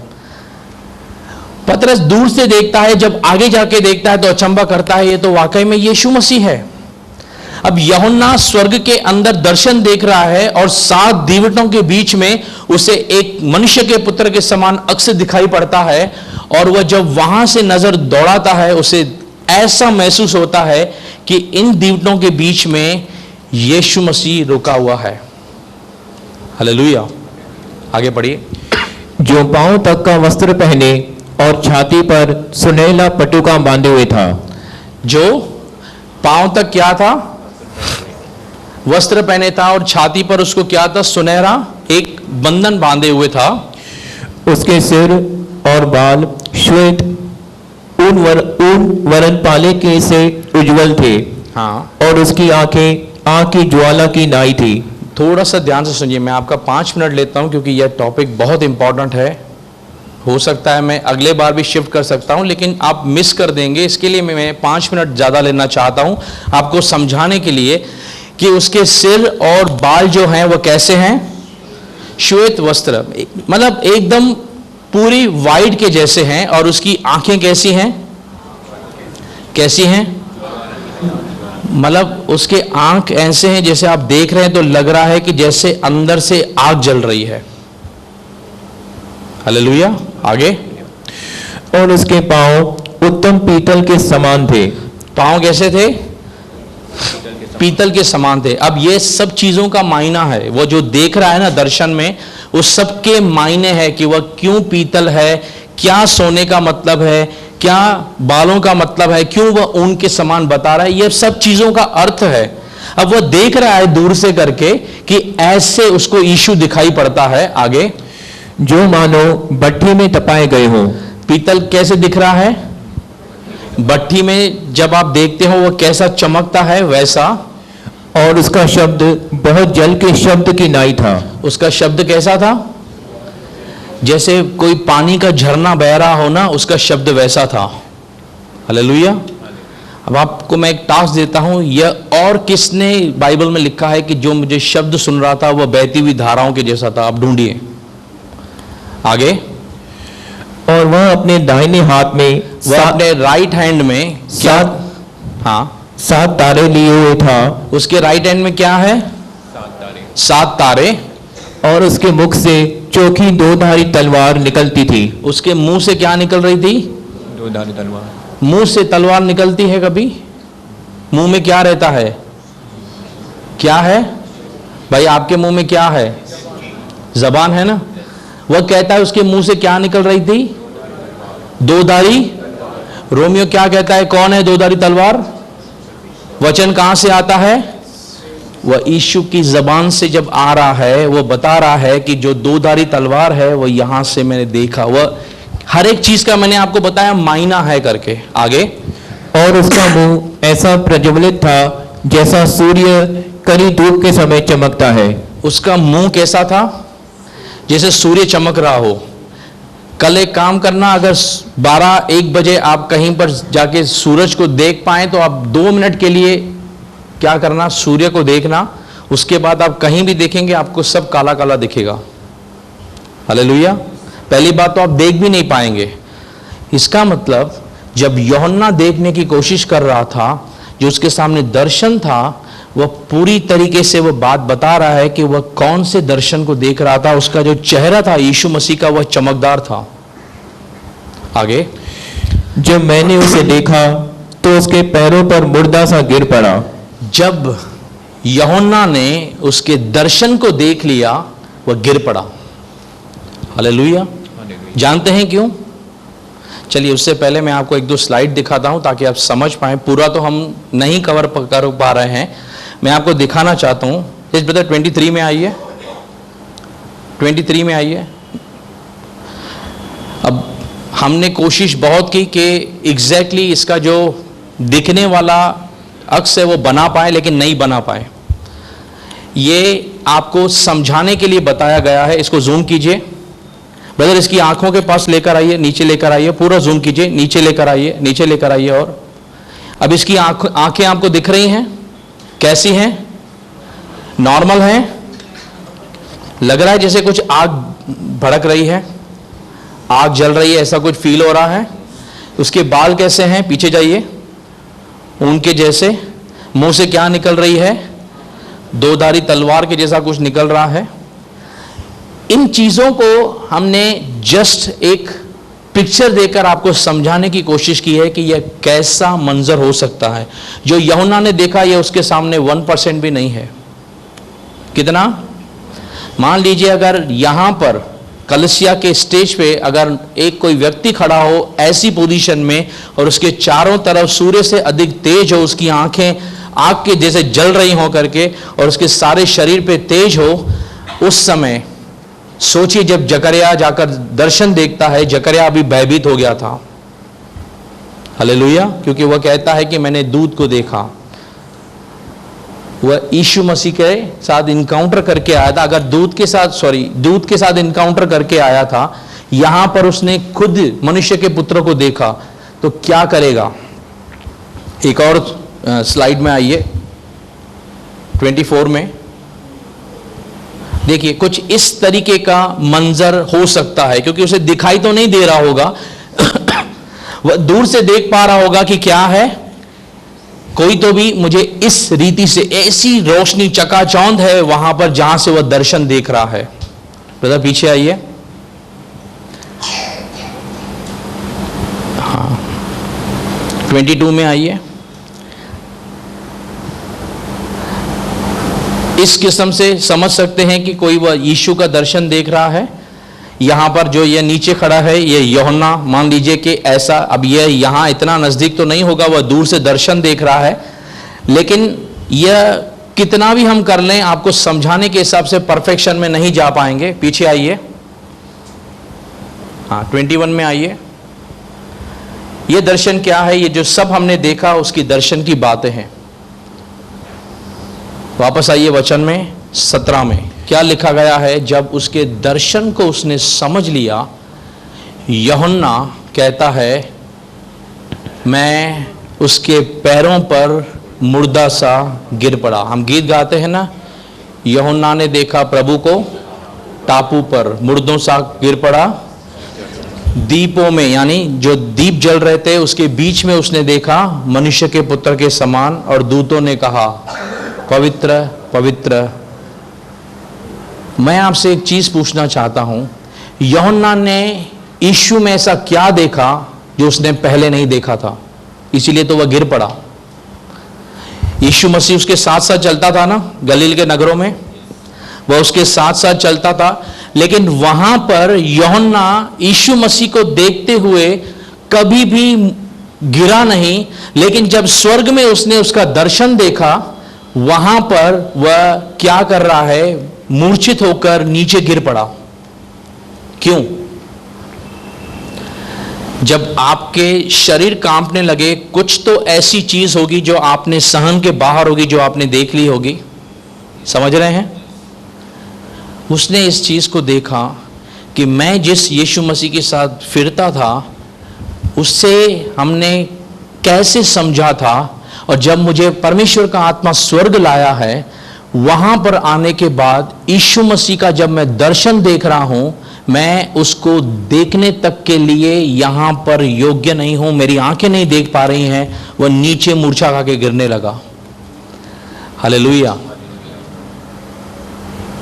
Speaker 2: पतरस दूर से देखता है, जब आगे जाके देखता है तो अचंभा करता है, यह तो वाकई में यीशु मसीह है। अब यूहन्ना स्वर्ग के अंदर दर्शन देख रहा है और 7 दीवटों के बीच में उसे एक मनुष्य के पुत्र के समान अक्स दिखाई पड़ता है। और वह जब वहां से नजर दौड़ाता है उसे ऐसा महसूस होता है कि इन दीवटों के बीच में यीशु मसीह रुका हुआ है। हालेलुया। आगे पढ़िए।
Speaker 3: जो पांव तक का वस्त्र पहने और छाती पर सुनहला पटुका बांधे हुए था।
Speaker 2: जो पांव तक क्या था? वस्त्र पहने था और छाती पर उसको क्या था? सुनहरा एक बंधन बांधे हुए था।
Speaker 3: उसके सिर और बाल श्वेत ऊन वरन पाले के से उज्जवल थे।
Speaker 2: हाँ,
Speaker 3: और उसकी आंखें आग की ज्वाला की नाई थी।
Speaker 2: थोड़ा सा ध्यान से सुनिए, मैं आपका 5 मिनट लेता हूं क्योंकि यह टॉपिक बहुत इंपॉर्टेंट है हो सकता है मैं अगले बार भी शिफ्ट कर सकता हूं, लेकिन आप मिस कर देंगे। इसके लिए मैं 5 मिनट ज़्यादा लेना चाहता हूं आपको समझाने के लिए कि उसके सिर और बाल जो हैं वो कैसे हैं, श्वेत वस्त्र, मतलब एकदम पूरी वाइट के जैसे हैं। और उसकी आंखें कैसी हैं, कैसी हैं, मतलब उसके आंख ऐसे हैं जैसे आप देख रहे हैं तो लग रहा है कि जैसे अंदर से आग जल रही है। हालेलुया। आगे,
Speaker 3: और उसके पांव उत्तम पीतल के समान थे।
Speaker 2: पांव कैसे थे, पीतल के समान थे। अब ये सब चीजों का मायना है, वो जो देख रहा है ना दर्शन में, उस सब के मायने है कि वह क्यों पीतल है, क्या सोने का मतलब है, क्या बालों का मतलब है, क्यों वह ऊन के समान बता रहा है, ये सब चीजों का अर्थ है। अब वह देख रहा है दूर से करके कि ऐसे उसको यीशु दिखाई पड़ता है। आगे,
Speaker 3: जो मानो भट्ठी में तपाए गए हो।
Speaker 2: पीतल कैसे दिख रहा है, भट्ठी में जब आप देखते हो वह कैसा चमकता है वैसा।
Speaker 3: और उसका शब्द बहुत जल के शब्द की नाई था।
Speaker 2: उसका शब्द कैसा था, जैसे कोई पानी का झरना बह रहा हो ना, उसका शब्द वैसा था। हालेलुया। अब आपको मैं एक टास्क देता हूं, यह और किसने बाइबल में लिखा है कि जो मुझे शब्द सुन रहा था वह बहती हुई धाराओं के जैसा था, आप ढूंढिए। आगे,
Speaker 3: और वह अपने दाहिने हाथ में
Speaker 2: वह अपने राइट हैंड में क्या, हाँ,
Speaker 3: 7 तारे लिए हुए था।
Speaker 2: उसके राइट हैंड में क्या है, 7 तारे।
Speaker 3: और उसके मुख से चोखी 2-धारी तलवार निकलती थी।
Speaker 2: उसके मुंह से क्या निकल रही थी,
Speaker 3: 2-धारी तलवार।
Speaker 2: मुंह से तलवार निकलती है कभी, मुंह में क्या रहता है, क्या है भाई, आपके मुंह में क्या है, जबान है ना। वह कहता है उसके मुंह से क्या निकल रही थी, 2-धारी। रोमियो क्या कहता है, कौन है 2-धारी तलवार, वचन कहां से आता है, वह यीशु की जबान से जब आ रहा है, वो बता रहा है कि जो 2-धारी तलवार है वो यहां से मैंने देखा। वह हर एक चीज का मैंने आपको बताया मायना है करके। आगे,
Speaker 3: और उसका मुंह ऐसा प्रज्वलित था जैसा सूर्य कड़ी धूप के समय चमकता है।
Speaker 2: उसका मुंह कैसा था, जैसे सूर्य चमक रहा हो। कल एक काम करना, अगर 12-1 बजे आप कहीं पर जाके सूरज को देख पाए तो आप 2 मिनट के लिए क्या करना, सूर्य को देखना। उसके बाद आप कहीं भी देखेंगे आपको सब काला काला दिखेगा। हालेलुया। पहली बात तो आप देख भी नहीं पाएंगे। इसका मतलब जब यूहन्ना देखने की कोशिश कर रहा था, जो उसके सामने दर्शन था, वह पूरी तरीके से वह बात बता रहा है कि वह कौन से दर्शन को देख रहा था। उसका जो चेहरा था यीशु मसीह का, वह चमकदार था। आगे,
Speaker 3: जब मैंने उसे देखा तो उसके पैरों पर मुर्दा सा गिर पड़ा।
Speaker 2: जब यूहन्ना ने उसके दर्शन को देख लिया, वह गिर पड़ा। हालेलुया। जानते हैं क्यों? चलिए उससे पहले मैं आपको 1-2 स्लाइड दिखाता हूं ताकि आप समझ पाएं। पूरा तो हम नहीं कवर कर पा रहे हैं, मैं आपको दिखाना चाहता हूं। इस ब्रदर 23 में आइए, 23 में आइए। अब हमने कोशिश बहुत की कि एग्जैक्टली इसका जो दिखने वाला अक्स है वो बना पाए, लेकिन नहीं बना पाए। ये आपको समझाने के लिए बताया गया है। इसको जूम कीजिए ब्रदर, इसकी आंखों के पास लेकर आइए, नीचे लेकर आइए, पूरा जूम कीजिए, नीचे लेकर आइए, नीचे लेकर आइए। और अब इसकी आंखें आपको दिख रही हैं, कैसी हैं, नॉर्मल हैं, लग रहा है जैसे कुछ आग भड़क रही है, आग जल रही है, ऐसा कुछ फील हो रहा है। उसके बाल कैसे हैं, पीछे जाइए, उनके जैसे। मुंह से क्या निकल रही है, 2-धारी तलवार के जैसा कुछ निकल रहा है। इन चीजों को हमने जस्ट एक पिक्चर देकर आपको समझाने की कोशिश की है कि यह कैसा मंजर हो सकता है। जो यूहन्ना ने देखा यह उसके सामने 1% भी नहीं है। कितना? मान लीजिए अगर यहां पर कलसिया के स्टेज पे अगर एक कोई व्यक्ति खड़ा हो ऐसी पोजीशन में और उसके चारों तरफ सूर्य से अधिक तेज हो, उसकी आंखें आग के जैसे जल रही हो करके और उसके सारे शरीर पे तेज हो, उस समय सोचिए जब जकरिया जाकर दर्शन देखता है, जकरिया अभी भयभीत हो गया था। हालेलुया। क्योंकि वह कहता है कि मैंने दूत को देखा। वह यीशु मसीह के साथ इनकाउंटर करके आया था। अगर दूत के साथ इनकाउंटर करके आया था, यहां पर उसने खुद मनुष्य के पुत्र को देखा तो क्या करेगा? एक और स्लाइड में आइए, 24 में देखिए, कुछ इस तरीके का मंजर हो सकता है, क्योंकि उसे दिखाई तो नहीं दे रहा होगा वह दूर से देख पा रहा होगा कि क्या है, कोई तो भी मुझे इस रीति से ऐसी रोशनी चकाचौंध है वहां पर जहां से वह दर्शन देख रहा है। ब्रदर पीछे आइए, हाँ 22 में आइए। इस किस्म से समझ सकते हैं कि कोई वह यीशु का दर्शन देख रहा है। यहां पर जो ये नीचे खड़ा है ये यूहन्ना, मान लीजिए कि ऐसा, अब ये यहां इतना नजदीक तो नहीं होगा, वह दूर से दर्शन देख रहा है, लेकिन यह कितना भी हम कर लें आपको समझाने के हिसाब से परफेक्शन में नहीं जा पाएंगे। पीछे आइए, हाँ 21 में आइए। यह दर्शन क्या है? ये जो सब हमने देखा उसकी दर्शन की बातें हैं। वापस आइए वचन में 17 में क्या लिखा गया है? जब उसके दर्शन को उसने समझ लिया, यूहन्ना कहता है मैं उसके पैरों पर मुर्दा सा गिर पड़ा। हम गीत गाते हैं ना, यूहन्ना ने देखा प्रभु को टापू पर मुर्दों सा गिर पड़ा, दीपों में, यानी जो दीप जल रहे थे उसके बीच में उसने देखा मनुष्य के पुत्र के समान, और दूतों ने कहा पवित्र पवित्र। मैं आपसे एक चीज पूछना चाहता हूं, यूहन्ना ने यीशु में ऐसा क्या देखा जो उसने पहले नहीं देखा था? इसीलिए तो वह गिर पड़ा। यीशु मसीह उसके साथ साथ चलता था ना गलील के नगरों में, वह उसके साथ साथ चलता था, लेकिन वहां पर यूहन्ना यीशु मसीह को देखते हुए कभी भी गिरा नहीं, लेकिन जब स्वर्ग में उसने उसका दर्शन देखा वहां पर वह क्या कर रहा है? मूर्छित होकर नीचे गिर पड़ा। क्यों? जब आपके शरीर कांपने लगे, कुछ तो ऐसी चीज होगी जो आपने सहन के बाहर होगी, जो आपने देख ली होगी। समझ रहे हैं? उसने इस चीज को देखा कि मैं जिस यीशु मसीह के साथ फिरता था उससे हमने कैसे समझा था, और जब मुझे परमेश्वर का आत्मा स्वर्ग लाया है, वहां पर आने के बाद यीशु मसीह का जब मैं दर्शन देख रहा हूं, मैं उसको देखने तक के लिए यहां पर योग्य नहीं हूं, मेरी आंखें नहीं देख पा रही हैं, वह नीचे मूर्छा खा के गिरने लगा। हालेलुया।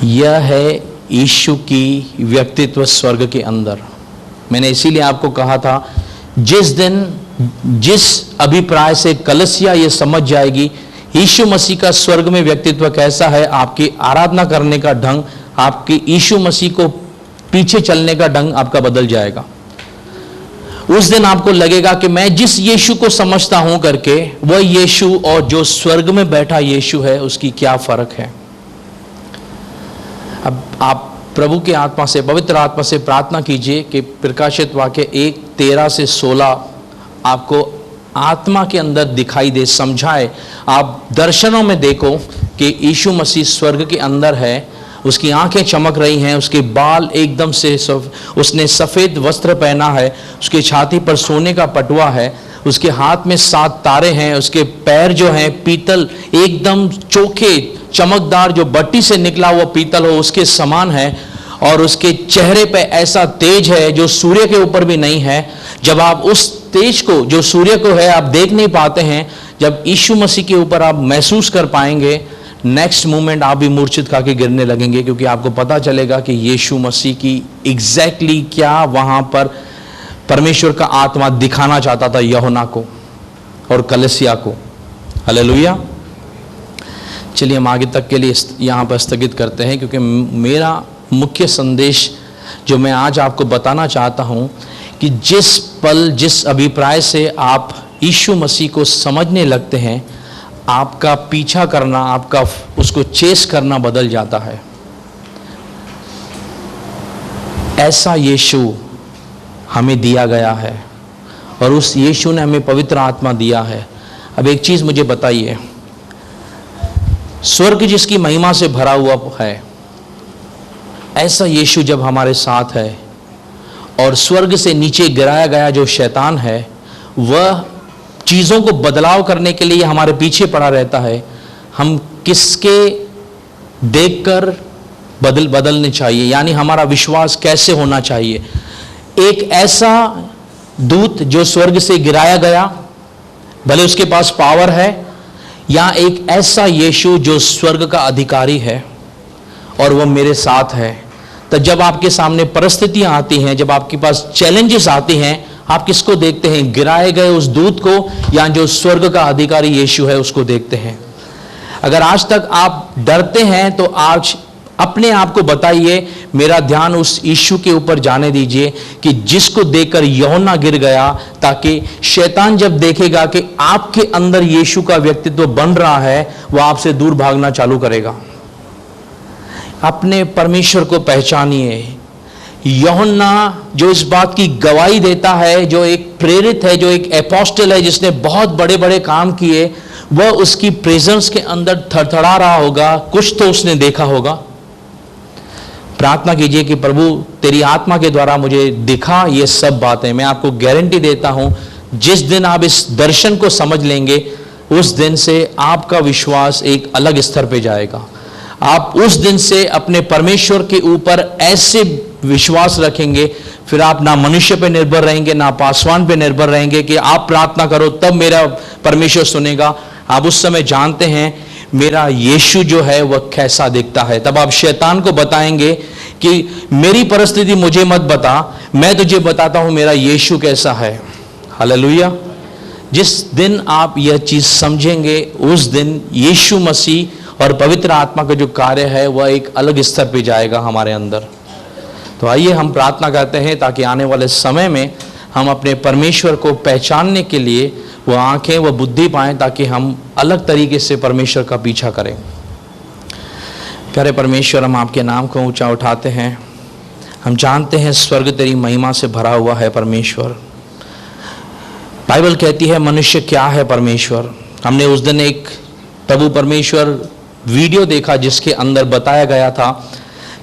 Speaker 2: यह है यीशु की व्यक्तित्व स्वर्ग के अंदर। मैंने इसीलिए आपको कहा था, जिस दिन जिस अभिप्राय से कलीसिया ये समझ जाएगी यीशु मसीह का स्वर्ग में व्यक्तित्व कैसा है, आपकी आराधना करने का ढंग, आपकी यीशु मसीह को पीछे चलने का ढंग आपका बदल जाएगा। उस दिन आपको लगेगा कि मैं जिस यीशु को समझता हूं करके, वह यीशु और जो स्वर्ग में बैठा यीशु है उसकी क्या फर्क है। अब आप प्रभु के आत्मा से, पवित्र आत्मा से प्रार्थना कीजिए कि प्रकाशित वाक्य 1:13 से 16 आपको आत्मा के अंदर दिखाई दे, समझाए। आप दर्शनों में देखो कि यीशु मसीह स्वर्ग के अंदर है, उसकी आंखें चमक रही हैं, उसके बाल एकदम से उसने सफ़ेद वस्त्र पहना है, उसके छाती पर सोने का पटुआ है, उसके हाथ में 7 तारे हैं, उसके पैर जो हैं पीतल एकदम चोखे चमकदार, जो बट्टी से निकला हुआ पीतल हो उसके समान है, और उसके चेहरे पे ऐसा तेज है जो सूर्य के ऊपर भी नहीं है। जब आप उस तेज को जो सूर्य को है आप देख नहीं पाते हैं, जब यीशु मसीह के ऊपर आप महसूस कर पाएंगे, नेक्स्ट मोमेंट आप भी मूर्छित खा के गिरने लगेंगे, क्योंकि आपको पता चलेगा कि यीशु मसीह की एग्जैक्टली क्या वहां पर परमेश्वर का आत्मा दिखाना चाहता था यूहन्ना को और कलीसिया को। हालेलुया। चलिए हम आगे तक के लिए यहाँ पर स्थगित करते हैं, क्योंकि मेरा मुख्य संदेश जो मैं आज आपको बताना चाहता हूँ कि जिस पल, जिस अभिप्राय से आप यीशु मसीह को समझने लगते हैं, आपका पीछा करना, आपका उसको चेस करना बदल जाता है। ऐसा यीशु हमें दिया गया है, और उस यीशु ने हमें पवित्र आत्मा दिया है। अब एक चीज़ मुझे बताइए, स्वर्ग जिसकी महिमा से भरा हुआ है, ऐसा यीशु जब हमारे साथ है और स्वर्ग से नीचे गिराया गया जो शैतान है वह चीज़ों को बदलाव करने के लिए हमारे पीछे पड़ा रहता है। हम किसके देखकर बदलने चाहिए, यानी हमारा विश्वास कैसे होना चाहिए। एक ऐसा दूत जो स्वर्ग से गिराया गया, भले उसके पास पावर है, या एक ऐसा यीशु जो स्वर्ग का अधिकारी है और वह मेरे साथ है। तो जब आपके सामने परिस्थितियां आती हैं, जब आपके पास चैलेंजेस आती हैं, आप किसको देखते हैं? गिराए गए उस दूत को, या जो स्वर्ग का अधिकारी यीशु है उसको देखते हैं। अगर आज तक आप डरते हैं तो आज अपने आप को बताइए, मेरा ध्यान उस यीशु के ऊपर जाने दीजिए कि जिसको देखकर यूहन्ना गिर गया, ताकि शैतान जब देखेगा कि आपके अंदर यीशु का व्यक्तित्व बन रहा है, वह आपसे दूर भागना चालू करेगा। अपने परमेश्वर को पहचानिए। यूहन्ना जो इस बात की गवाही देता है, जो एक प्रेरित है, जो एक एपोस्टल है, जिसने बहुत बड़े बड़े काम किए, वह उसकी प्रेजेंस के अंदर थरथरा रहा होगा, कुछ तो उसने देखा होगा। प्रार्थना कीजिए कि प्रभु तेरी आत्मा के द्वारा मुझे दिखा ये सब बातें। मैं आपको गारंटी देता हूं, जिस दिन आप इस दर्शन को समझ लेंगे, उस दिन से आपका विश्वास एक अलग स्तर पे जाएगा। आप उस दिन से अपने परमेश्वर के ऊपर ऐसे विश्वास रखेंगे, फिर आप ना मनुष्य पे निर्भर रहेंगे, ना पासवान पे निर्भर रहेंगे कि आप प्रार्थना करो तब मेरा परमेश्वर सुनेगा। आप उस समय जानते हैं मेरा यीशु जो है वह कैसा दिखता है। तब आप शैतान को बताएंगे कि मेरी परिस्थिति मुझे मत बता, मैं तुझे बताता हूं मेरा यीशु कैसा है। हालेलुया। जिस दिन आप यह चीज समझेंगे, उस दिन यीशु मसीह और पवित्र आत्मा का जो कार्य है वह एक अलग स्तर पे जाएगा हमारे अंदर। तो आइए हम प्रार्थना करते हैं ताकि आने वाले समय में हम अपने परमेश्वर को पहचानने के लिए वो आंखें, वो बुद्धि पाएं, ताकि हम अलग तरीके से परमेश्वर का पीछा करें। प्यारे परमेश्वर, हम आपके नाम को ऊंचा उठाते हैं। हम जानते हैं स्वर्ग तेरी महिमा से भरा हुआ है परमेश्वर। बाइबल कहती है मनुष्य क्या है परमेश्वर। हमने उस दिन एक प्रभु परमेश्वर वीडियो देखा जिसके अंदर बताया गया था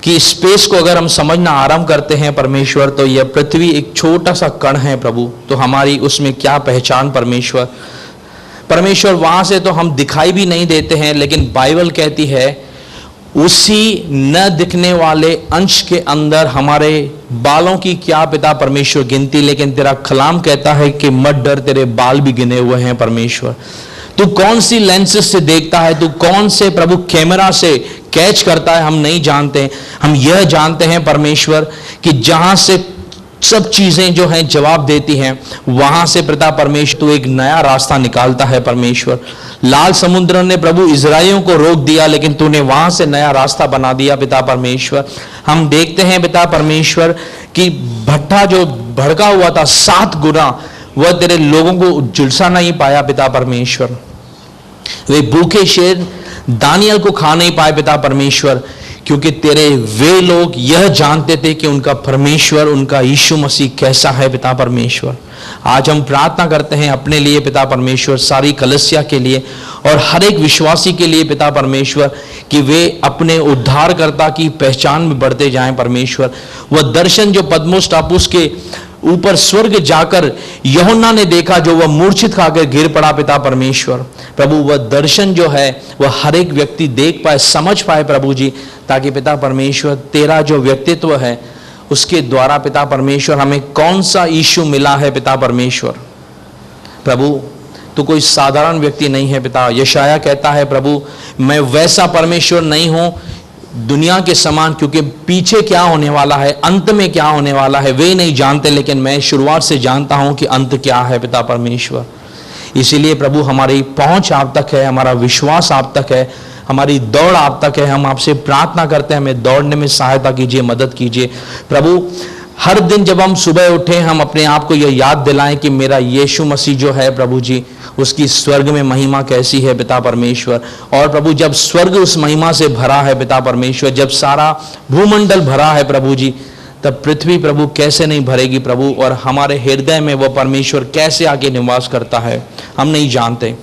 Speaker 2: कि स्पेस को अगर हम समझना आरंभ करते हैं परमेश्वर, तो यह पृथ्वी एक छोटा सा कण है प्रभु, तो हमारी उसमें क्या पहचान परमेश्वर। वहां से तो हम दिखाई भी नहीं देते हैं, लेकिन बाइबल कहती है उसी न दिखने वाले अंश के अंदर हमारे बालों की क्या पिता परमेश्वर गिनती। लेकिन तेरा कलाम कहता है कि मत डर, तेरे बाल भी गिने हुए हैं परमेश्वर। तू कौन सी लेंसेस से देखता है, तू कौन से प्रभु कैमरा से कैच करता है, हम नहीं जानते। हम यह जानते हैं परमेश्वर कि जहां से सब चीजें जो हैं जवाब देती हैं, वहां से पिता परमेश्वर तू एक नया रास्ता निकालता है परमेश्वर। लाल समुद्र ने प्रभु इजराइलियों को रोक दिया, लेकिन तूने वहां से नया रास्ता बना दिया पिता परमेश्वर। हम देखते हैं पिता परमेश्वर कि भट्ठा जो भड़का हुआ था 7 गुना, वह तेरे लोगों को झुलसा नहीं पाया पिता परमेश्वर। वे भूखे शेर दानियल को खा नहीं पाए पिता परमेश्वर, क्योंकि तेरे वे लोग यह जानते थे कि उनका परमेश्वर, उनका यीशु मसीह कैसा है पिता परमेश्वर। आज हम प्रार्थना करते हैं अपने लिए पिता परमेश्वर, सारी कलीसिया के लिए और हर एक विश्वासी के लिए पिता परमेश्वर, कि वे अपने उद्धारकर्ता की पहचान में बढ़ते जाएं परमेश्वर। वह दर्शन जो पद्मोस टापू के ऊपर स्वर्ग जाकर यूहन्ना ने देखा, जो वह मूर्छित खाकर गिर पड़ा पिता परमेश्वर, प्रभु वह दर्शन जो है वह हर एक व्यक्ति देख पाए, समझ पाए प्रभु जी, ताकि पिता परमेश्वर तेरा जो व्यक्तित्व है उसके द्वारा पिता परमेश्वर हमें कौन सा यीशु मिला है पिता परमेश्वर। प्रभु तो कोई साधारण व्यक्ति नहीं है पिता। यशाया कहता है प्रभु मैं वैसा परमेश्वर नहीं हूं दुनिया के समान, क्योंकि पीछे क्या होने वाला है, अंत में क्या होने वाला है वे नहीं जानते, लेकिन मैं शुरुआत से जानता हूं कि अंत क्या है पिता परमेश्वर। इसीलिए प्रभु हमारी पहुंच आप तक है, हमारा विश्वास आप तक है, हमारी दौड़ आप तक है। हम आपसे प्रार्थना करते हैं हमें दौड़ने में सहायता कीजिए, मदद कीजिए प्रभु। हर दिन जब हम सुबह उठें, हम अपने आप को यह याद दिलाएं कि मेरा यीशु मसीह जो है प्रभु जी, उसकी स्वर्ग में महिमा कैसी है पिता परमेश्वर। और प्रभु जब स्वर्ग उस महिमा से भरा है पिता परमेश्वर, जब सारा भूमंडल भरा है प्रभु जी, तब पृथ्वी प्रभु कैसे नहीं भरेगी प्रभु। और हमारे हृदय में वह परमेश्वर कैसे आके निवास करता है हम नहीं जानते।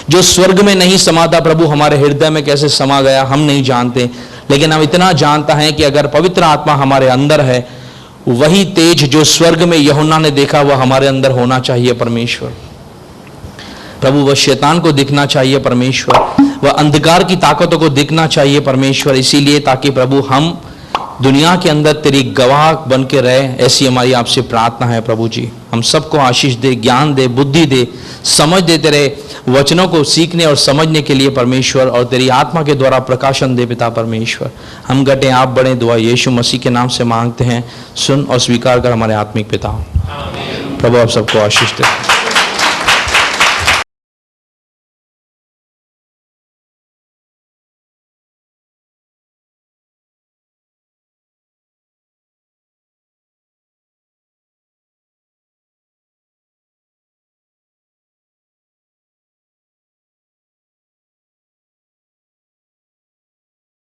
Speaker 2: जो स्वर्ग में नहीं समाता प्रभु हमारे हृदय में कैसे समा गया हम नहीं जानते, लेकिन हम इतना जानता है कि अगर पवित्र आत्मा हमारे अंदर है, वही तेज जो स्वर्ग में यूहन्ना ने देखा वह हमारे अंदर होना चाहिए परमेश्वर। प्रभु वह शैतान को दिखना चाहिए परमेश्वर, वह अंधकार की ताकतों को दिखना चाहिए परमेश्वर, इसीलिए ताकि प्रभु हम दुनिया के अंदर तेरी गवाह बन के रहे, ऐसी हमारी आपसे प्रार्थना है प्रभु जी। हम सबको आशीष दे, ज्ञान दे, बुद्धि दे, समझ दे तेरे वचनों को सीखने और समझने के लिए परमेश्वर, और तेरी आत्मा के द्वारा प्रकाशन दे पिता परमेश्वर। हम घटे आप बड़े, दुआ यीशु मसीह के नाम से मांगते हैं, सुन और स्वीकार कर हमारे आत्मिक पिता। प्रभु आप सबको आशीष दे।